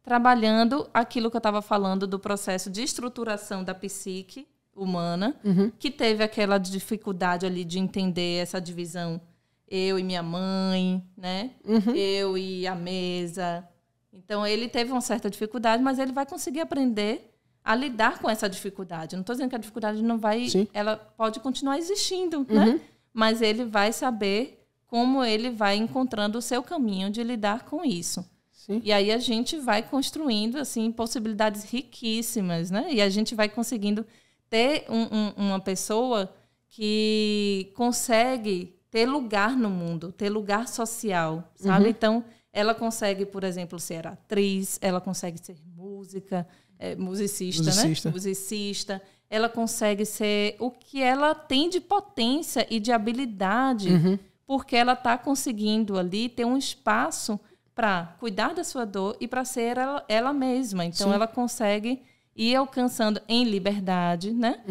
trabalhando aquilo que eu estava falando do processo de estruturação da psique humana, que teve aquela dificuldade ali de entender essa divisão. Eu e minha mãe, né? Eu e a mesa. Então ele teve uma certa dificuldade, mas ele vai conseguir aprender a lidar com essa dificuldade. Não estou dizendo que a dificuldade não vai... Ela pode continuar existindo, né? Mas ele vai saber como ele vai encontrando o seu caminho de lidar com isso. E aí a gente vai construindo assim, possibilidades riquíssimas, né? E a gente vai conseguindo ter uma pessoa que consegue ter lugar no mundo, ter lugar social, sabe? Então, ela consegue, por exemplo, ser atriz, ela consegue ser musicista, né? Musicista. Ela consegue ser o que ela tem de potência e de habilidade, porque ela está conseguindo ali ter um espaço para cuidar da sua dor e para ser ela mesma. Então, ela consegue ir alcançando em liberdade, né?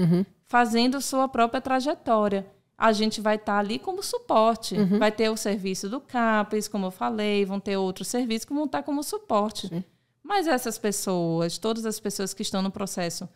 Fazendo sua própria trajetória. A gente vai estar ali como suporte. Vai ter o serviço do CAPES, como eu falei, vão ter outros serviços que vão estar como suporte. Mas essas pessoas, todas as pessoas que estão no processo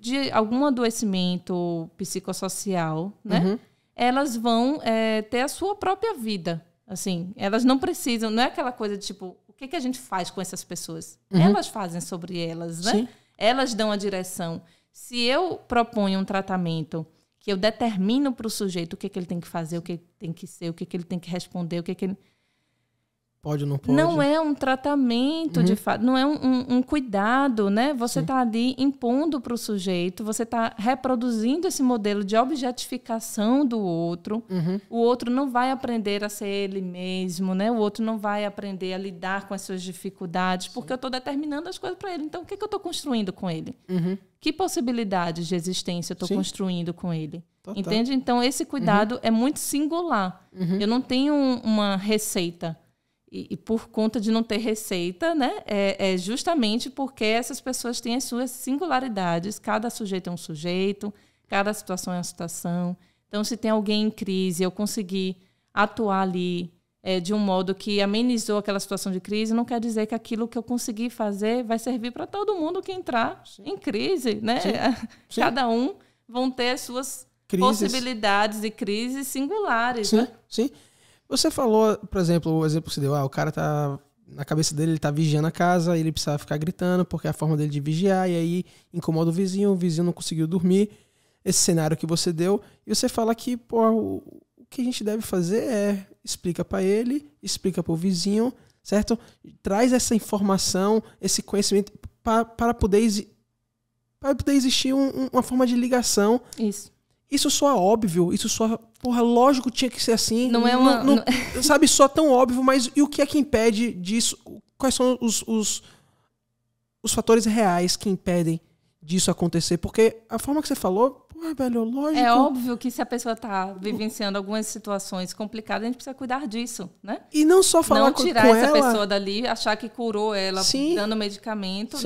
de algum adoecimento psicossocial, né? Elas vão ter a sua própria vida. Assim, elas não precisam, não é aquela coisa de tipo, o que a gente faz com essas pessoas? Elas fazem sobre elas, né? Elas dão a direção. Se eu proponho um tratamento que eu determino para o sujeito o que ele tem que fazer, o que ele tem que ser, o que ele tem que responder, o que ele... Pode ou não pode? Não é um tratamento, de fato, não é um cuidado, né? Você está ali impondo para o sujeito, você está reproduzindo esse modelo de objetificação do outro. O outro não vai aprender a ser ele mesmo, né? O outro não vai aprender a lidar com as suas dificuldades, porque eu estou determinando as coisas para ele. Então, o que eu estou construindo com ele? Que possibilidades de existência eu estou construindo com ele? Total. Entende? Então, esse cuidado é muito singular. Eu não tenho uma receita. E por conta de não ter receita, né, é justamente porque essas pessoas têm as suas singularidades. Cada sujeito é um sujeito, cada situação é uma situação. Então, se tem alguém em crise, eu conseguir atuar ali de um modo que amenizou aquela situação de crise, não quer dizer que aquilo que eu consegui fazer vai servir para todo mundo que entrar em crise. Né? Sim. Cada um vão ter as suas possibilidades e crises singulares. Sim, né? Sim. Você falou, por exemplo, o exemplo que você deu, o cara tá, na cabeça dele, ele tá vigiando a casa, ele precisa ficar gritando, porque é a forma dele de vigiar, e aí incomoda o vizinho não conseguiu dormir, esse cenário que você deu, e você fala que, o que a gente deve fazer é, explica para ele, explica para o vizinho, certo? Traz essa informação, esse conhecimento, para poder existir uma forma de ligação. Isso soa óbvio, isso soa... lógico, tinha que ser assim. Não é uma... Sabe, soa tão óbvio, mas e o que é que impede disso? Quais são os fatores reais que impedem disso acontecer? Porque a forma que você falou, velho, lógico... É óbvio que se a pessoa está vivenciando algumas situações complicadas, a gente precisa cuidar disso, né? E não só falar com ela... Não tirar essa pessoa dali, achar que curou ela dando medicamento.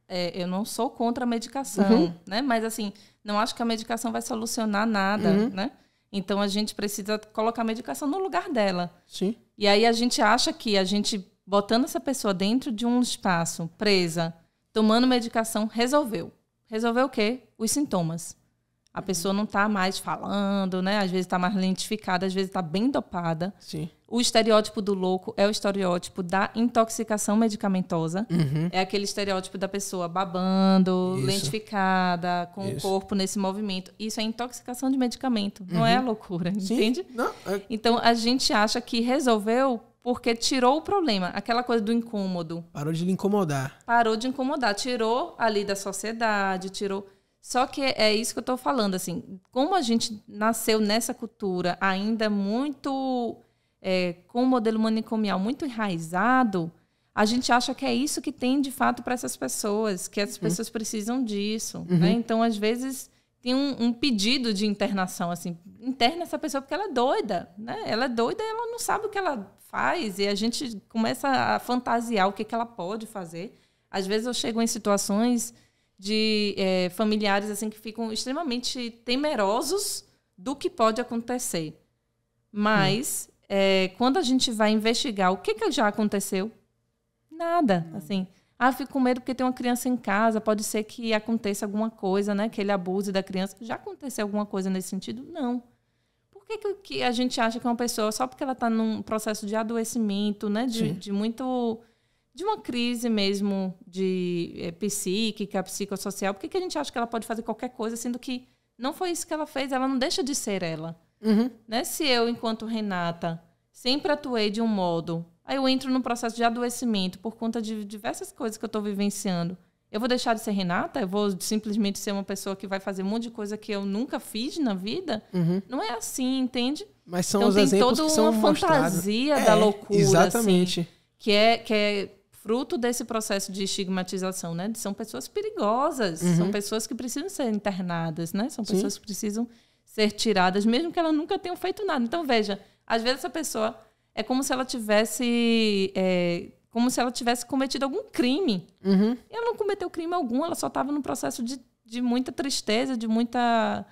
Eu não sou contra a medicação, né? Mas, assim... Não acho que a medicação vai solucionar nada, né? Então, a gente precisa colocar a medicação no lugar dela. Sim. E aí, a gente acha que a gente, botando essa pessoa dentro de um espaço, presa, tomando medicação, resolveu. Resolveu o quê? Os sintomas. A pessoa não está mais falando, né? Às vezes está mais lentificada, às vezes está bem dopada. Sim. O estereótipo do louco é o estereótipo da intoxicação medicamentosa. É aquele estereótipo da pessoa babando, lentificada, com o corpo nesse movimento. Isso é intoxicação de medicamento, não é a loucura, entende? Não, Então, a gente acha que resolveu porque tirou o problema. Aquela coisa do incômodo. Parou de lhe incomodar. Parou de incomodar. Tirou ali da sociedade, tirou... Só que é isso que eu estou falando, assim, como a gente nasceu nessa cultura ainda muito, com o modelo manicomial muito enraizado, a gente acha que é isso que tem de fato para essas pessoas, que essas pessoas precisam disso. Né? Então, às vezes, tem um pedido de internação, assim, interna essa pessoa porque ela é doida, né? Ela é doida e ela não sabe o que ela faz, e a gente começa a fantasiar o que ela pode fazer. Às vezes eu chego em situações de familiares assim, que ficam extremamente temerosos do que pode acontecer. Mas, quando a gente vai investigar o que já aconteceu, nada. Assim, fico com medo porque tem uma criança em casa, pode ser que aconteça alguma coisa, né, que ele abuse da criança. Já aconteceu alguma coisa nesse sentido? Não. Por que a gente acha que uma pessoa, só porque ela está num processo de adoecimento, né, de uma crise mesmo psíquica, psicossocial, por que a gente acha que ela pode fazer qualquer coisa, sendo que não foi isso que ela fez, ela não deixa de ser ela. Né? Se eu, enquanto Renata, sempre atuei de um modo, aí eu entro num processo de adoecimento por conta de diversas coisas que eu estou vivenciando, eu vou deixar de ser Renata? Eu vou simplesmente ser uma pessoa que vai fazer um monte de coisa que eu nunca fiz na vida? Não é assim, entende? Mas são então, os exemplos que são mostrados. Tem toda uma fantasia da loucura. Exatamente. Assim, que é fruto desse processo de estigmatização, né? São pessoas perigosas, são pessoas que precisam ser internadas, né? São pessoas que precisam ser tiradas, mesmo que elas nunca tenham feito nada. Então, veja, às vezes essa pessoa é como se ela tivesse cometido algum crime. E ela não cometeu crime algum, ela só estava num processo de muita tristeza, de muita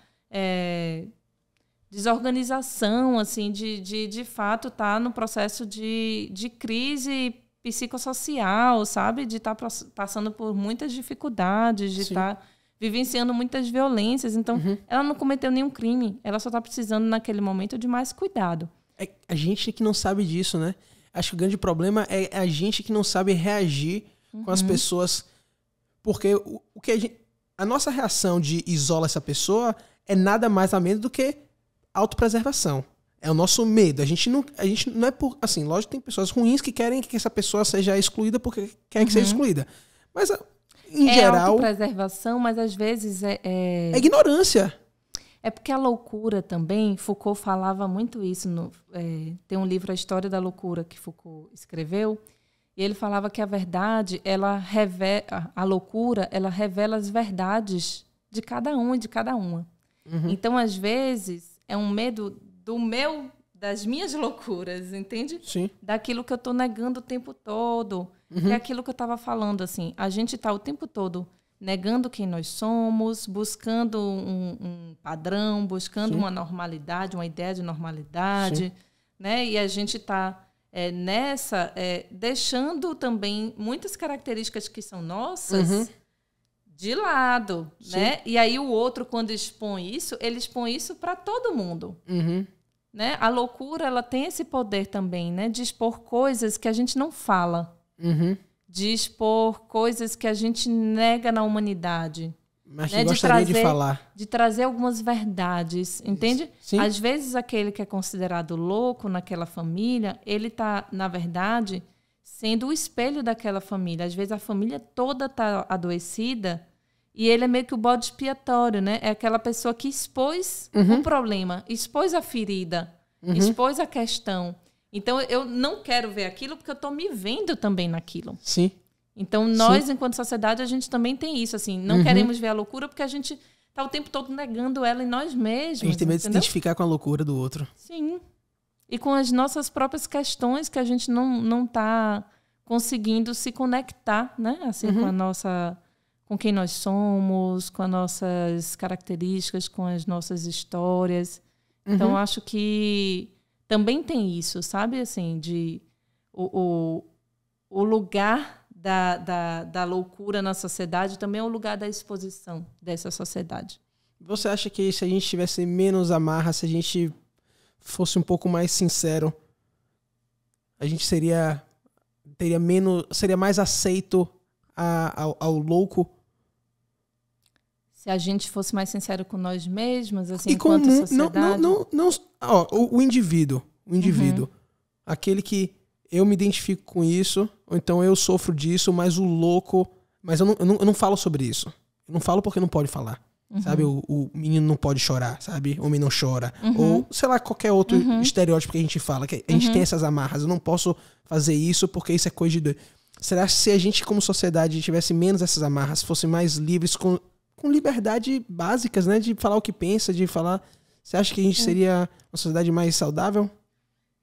desorganização, assim, de fato estar no processo de crise psicossocial, sabe? De estar passando por muitas dificuldades, de estar vivenciando muitas violências. Então, ela não cometeu nenhum crime. Ela só está precisando, naquele momento, de mais cuidado. É a gente que não sabe disso, né? Acho que o grande problema é a gente que não sabe reagir com as pessoas. Porque a nossa reação de isola essa pessoa é nada mais a menos do que autopreservação. É o nosso medo. A gente não é por... Assim, lógico que tem pessoas ruins que querem que essa pessoa seja excluída porque querem que seja excluída. Mas, em geral... É autopreservação, mas às vezes é ignorância. É porque a loucura também, Foucault falava muito isso. Tem um livro, A História da Loucura, que Foucault escreveu, e ele falava que a verdade, a loucura, ela revela as verdades de cada um e de cada uma. Então, às vezes, é um medo das minhas loucuras, entende? Sim. Daquilo que eu estou negando o tempo todo. É aquilo que eu estava falando, assim, a gente está o tempo todo negando quem nós somos, buscando um padrão, buscando uma normalidade, uma ideia de normalidade, né? E a gente está deixando também muitas características que são nossas de lado, né? E aí o outro, quando expõe isso, ele expõe isso para todo mundo. Né? A loucura, ela tem esse poder também, né? De expor coisas que a gente não fala. De expor coisas que a gente nega na humanidade. Mas que gostaria de falar. De trazer algumas verdades, entende? Sim. Às vezes, aquele que é considerado louco naquela família, ele está, na verdade, sendo o espelho daquela família. Às vezes, a família toda está adoecida e ele é meio que o bode expiatório, né? É aquela pessoa que expôs o problema, expôs a ferida, expôs a questão. Então, eu não quero ver aquilo porque eu estou me vendo também naquilo. Sim. Então, nós, enquanto sociedade, a gente também tem isso. Assim, não queremos ver a loucura porque a gente está o tempo todo negando ela em nós mesmos. A gente tem medo de se identificar com a loucura do outro. Sim. E com as nossas próprias questões que a gente não está conseguindo se conectar, né? Assim, com quem nós somos, com as nossas características, com as nossas histórias. Então, acho que também tem isso, sabe? Assim, o lugar da loucura na sociedade também é o lugar da exposição dessa sociedade. Você acha que se a gente tivesse menos amarra, se a gente fosse um pouco mais sincero, a gente seria mais aceito ao louco? Se a gente fosse mais sincero com nós mesmos, assim, enquanto sociedade... O indivíduo. Aquele que eu me identifico com isso, ou então eu sofro disso, mas o louco... Mas eu não falo sobre isso. Eu não falo porque não pode falar. Sabe? O menino não pode chorar, sabe? O homem não chora. Ou, sei lá, qualquer outro estereótipo que a gente fala. Que a gente tem essas amarras. Eu não posso fazer isso porque isso é coisa de doido. Será que se a gente, como sociedade, tivesse menos essas amarras, fosse mais livres com liberdade básicas, né? De falar o que pensa, de falar... Você acha que a gente seria uma sociedade mais saudável?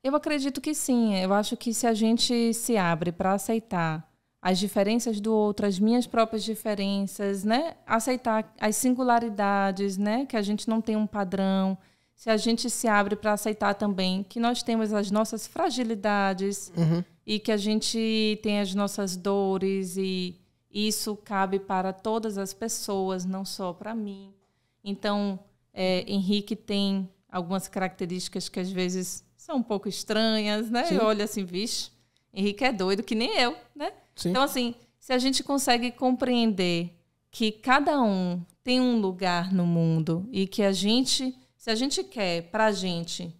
Eu acredito que sim. Eu acho que se a gente se abre para aceitar as diferenças do outro, as minhas próprias diferenças, né? Aceitar as singularidades, né? Que a gente não tem um padrão. Se a gente se abre para aceitar também que nós temos as nossas fragilidades e que a gente tem as nossas dores e isso cabe para todas as pessoas, não só para mim. Então, Henrique tem algumas características que às vezes são um pouco estranhas, né? Eu olho assim, vixe, Henrique é doido que nem eu, né? Sim. Então, assim, se a gente consegue compreender que cada um tem um lugar no mundo e que se a gente quer pra gente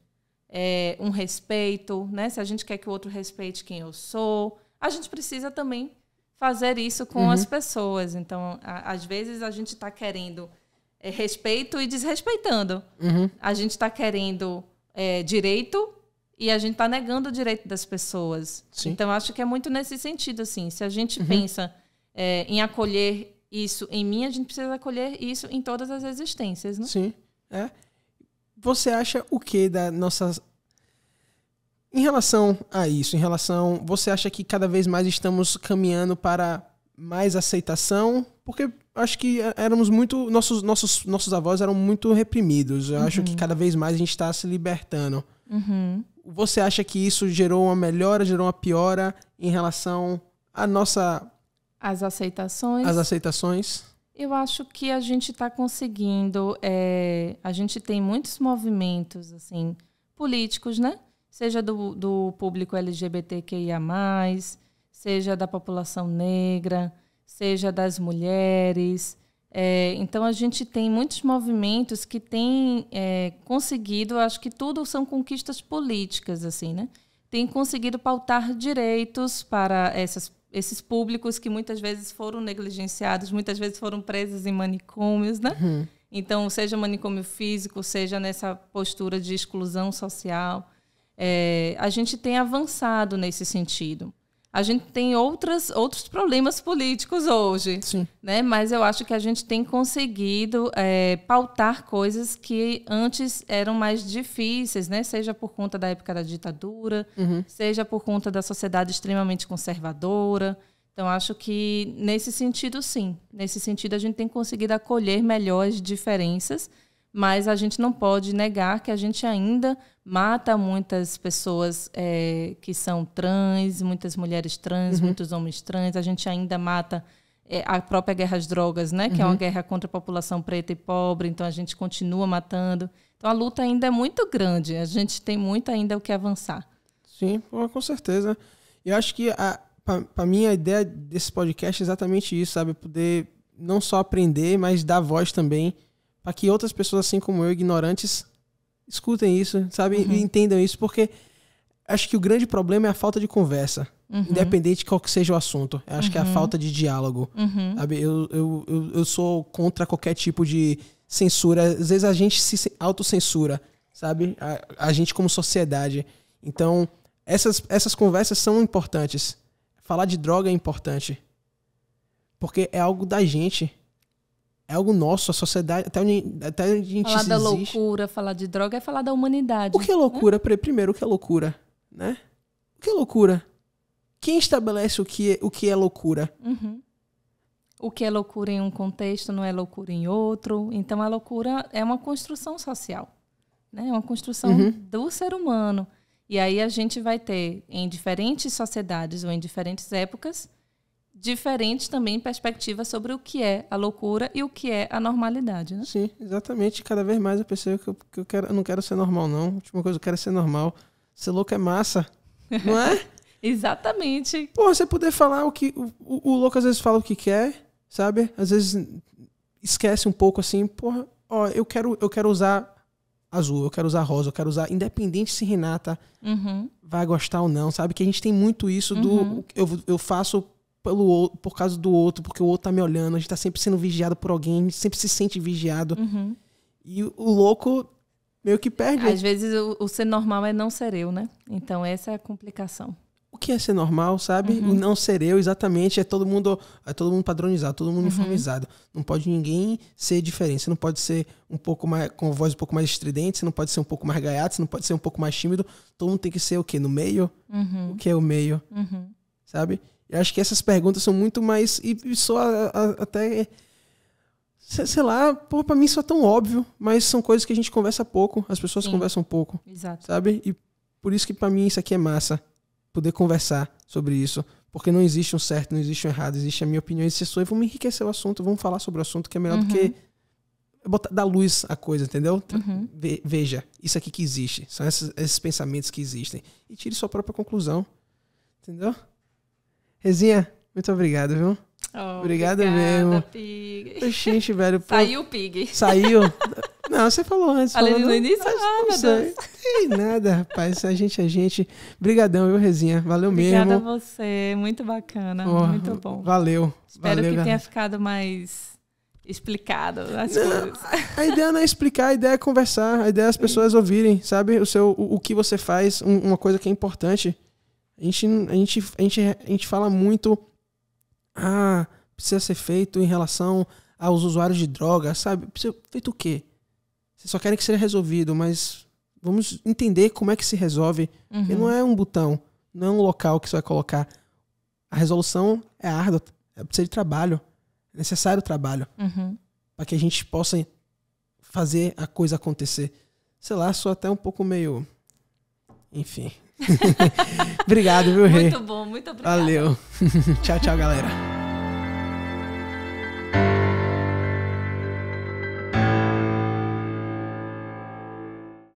um respeito, né? Se a gente quer que o outro respeite quem eu sou, a gente precisa também fazer isso com as pessoas. Então, às vezes a gente está querendo respeito e desrespeitando. A gente está querendo direito e a gente está negando o direito das pessoas. Sim. Então, acho que é muito nesse sentido. Assim, se a gente pensa em acolher isso em mim, a gente precisa acolher isso em todas as existências. Né? Sim. Você acha o que da nossa... Em relação a isso, você acha que cada vez mais estamos caminhando para mais aceitação? Porque acho que éramos muito... Nossos avós eram muito reprimidos. Eu acho que cada vez mais a gente está se libertando. Você acha que isso gerou uma melhora, gerou uma piora em relação à nossa... As aceitações? As aceitações? Eu acho que a gente está conseguindo... a gente tem muitos movimentos assim, políticos, né? Seja do público LGBTQIA+, seja da população negra, seja das mulheres, Então, a gente tem muitos movimentos que têm conseguido, acho que tudo são conquistas políticas, assim, né? Tem conseguido pautar direitos para esses públicos que muitas vezes foram negligenciados, muitas vezes foram presos em manicômios, né? Uhum. Então, seja manicômio físico, seja nessa postura de exclusão social, a gente tem avançado nesse sentido. A gente tem outros problemas políticos hoje, Sim. né? Mas eu acho que a gente tem conseguido pautar coisas que antes eram mais difíceis, né? Seja por conta da época da ditadura, seja por conta da sociedade extremamente conservadora. Então, acho que nesse sentido, sim. Nesse sentido, a gente tem conseguido acolher melhor as diferenças, mas a gente não pode negar que a gente ainda mata muitas pessoas que são trans, muitas mulheres trans, muitos homens trans. A gente ainda mata a própria guerra às drogas, né? Que é uma guerra contra a população preta e pobre. Então, a gente continua matando. Então, a luta ainda é muito grande. A gente tem muito ainda o que avançar. Sim, com certeza. Eu acho que, para mim, a ideia desse podcast é exatamente isso, sabe? Poder não só aprender, mas dar voz também para que outras pessoas, assim como eu, ignorantes, escutem isso, sabe? E entendam isso, porque acho que o grande problema é a falta de conversa, independente de qual que seja o assunto. Eu acho que é a falta de diálogo, sabe? Eu sou contra qualquer tipo de censura. Às vezes a gente se autocensura, sabe? A gente como sociedade. Então, essas conversas são importantes. Falar de droga é importante, porque é algo da gente. É algo nosso, a sociedade, até onde a gente falar da existe. Loucura, falar de droga é falar da humanidade. O que é loucura? Primeiro, o que é loucura? Né? O que é loucura? Quem estabelece o que é loucura? O que é loucura em um contexto não é loucura em outro. Então, a loucura é uma construção social, né? É uma construção do ser humano. E aí a gente vai ter, em diferentes sociedades ou em diferentes épocas, diferentes também perspectivas sobre o que é a loucura e o que é a normalidade, né? Sim, exatamente. Cada vez mais eu percebo que eu não quero ser normal, não. A última coisa que eu quero é ser normal. Ser louco é massa, não é? Exatamente. Pô, você poder falar o que... O louco às vezes fala o que quer, sabe? Às vezes esquece um pouco assim. Porra, ó, eu quero usar azul, eu quero usar rosa, eu quero usar... Independente se Renata vai gostar ou não, sabe? Que a gente tem muito isso do... Eu faço... por causa do outro, porque o outro tá me olhando, a gente tá sempre sendo vigiado por alguém, a gente sempre se sente vigiado. E o louco meio que perde. Às vezes o ser normal é não ser eu, né? Então essa é a complicação. O que é ser normal, sabe? O não ser eu, exatamente, é todo mundo padronizado, todo mundo uniformizado. Não pode ninguém ser diferente. Você não pode ser um pouco mais, com a voz um pouco mais estridente, você não pode ser um pouco mais gaiato, você não pode ser um pouco mais tímido. Todo mundo tem que ser o quê? No meio? O que é o meio? Sabe? Eu acho que essas perguntas são muito mais... E só até... Sei lá, pô, pra mim isso é tão óbvio, mas são coisas que a gente conversa pouco, as pessoas conversam pouco. Exato. Sabe? E por isso que pra mim isso aqui é massa, poder conversar sobre isso. Porque não existe um certo, não existe um errado, existe a minha opinião, existe a sua, e vamos enriquecer o assunto, vamos falar sobre o assunto, que é melhor do que dar luz à coisa, entendeu? Veja, isso aqui que existe, são esses pensamentos que existem. E tire sua própria conclusão, entendeu? Rezinha, muito obrigado, viu? Obrigado mesmo. Pig. Gente, velho. Pô, Saiu o Pig. Saiu? Não, você falou antes. Falei falou, no início? não Meu sei. Deus. Tem nada, rapaz. A gente. Brigadão, viu, Rezinha? Valeu Obrigada mesmo. a você. Muito bacana. Oh, muito bom. Valeu. Espero valeu, que galera. tenha ficado mais explicado as coisas. A ideia não é explicar, a ideia é conversar. A ideia é as pessoas ouvirem, sabe? O que você faz, uma coisa que é importante. A gente fala muito... precisa ser feito em relação aos usuários de drogas, sabe? Precisa feito o quê? Vocês só querem que seja resolvido, mas vamos entender como é que se resolve. Porque não é um botão, não é um local que você vai colocar. A resolução é árdua, precisa de trabalho, é necessário trabalho para que a gente possa fazer a coisa acontecer. Sei lá, sou até um pouco meio... Enfim. Obrigado, viu, Rê? Muito bom, muito obrigada. Valeu. Tchau, galera.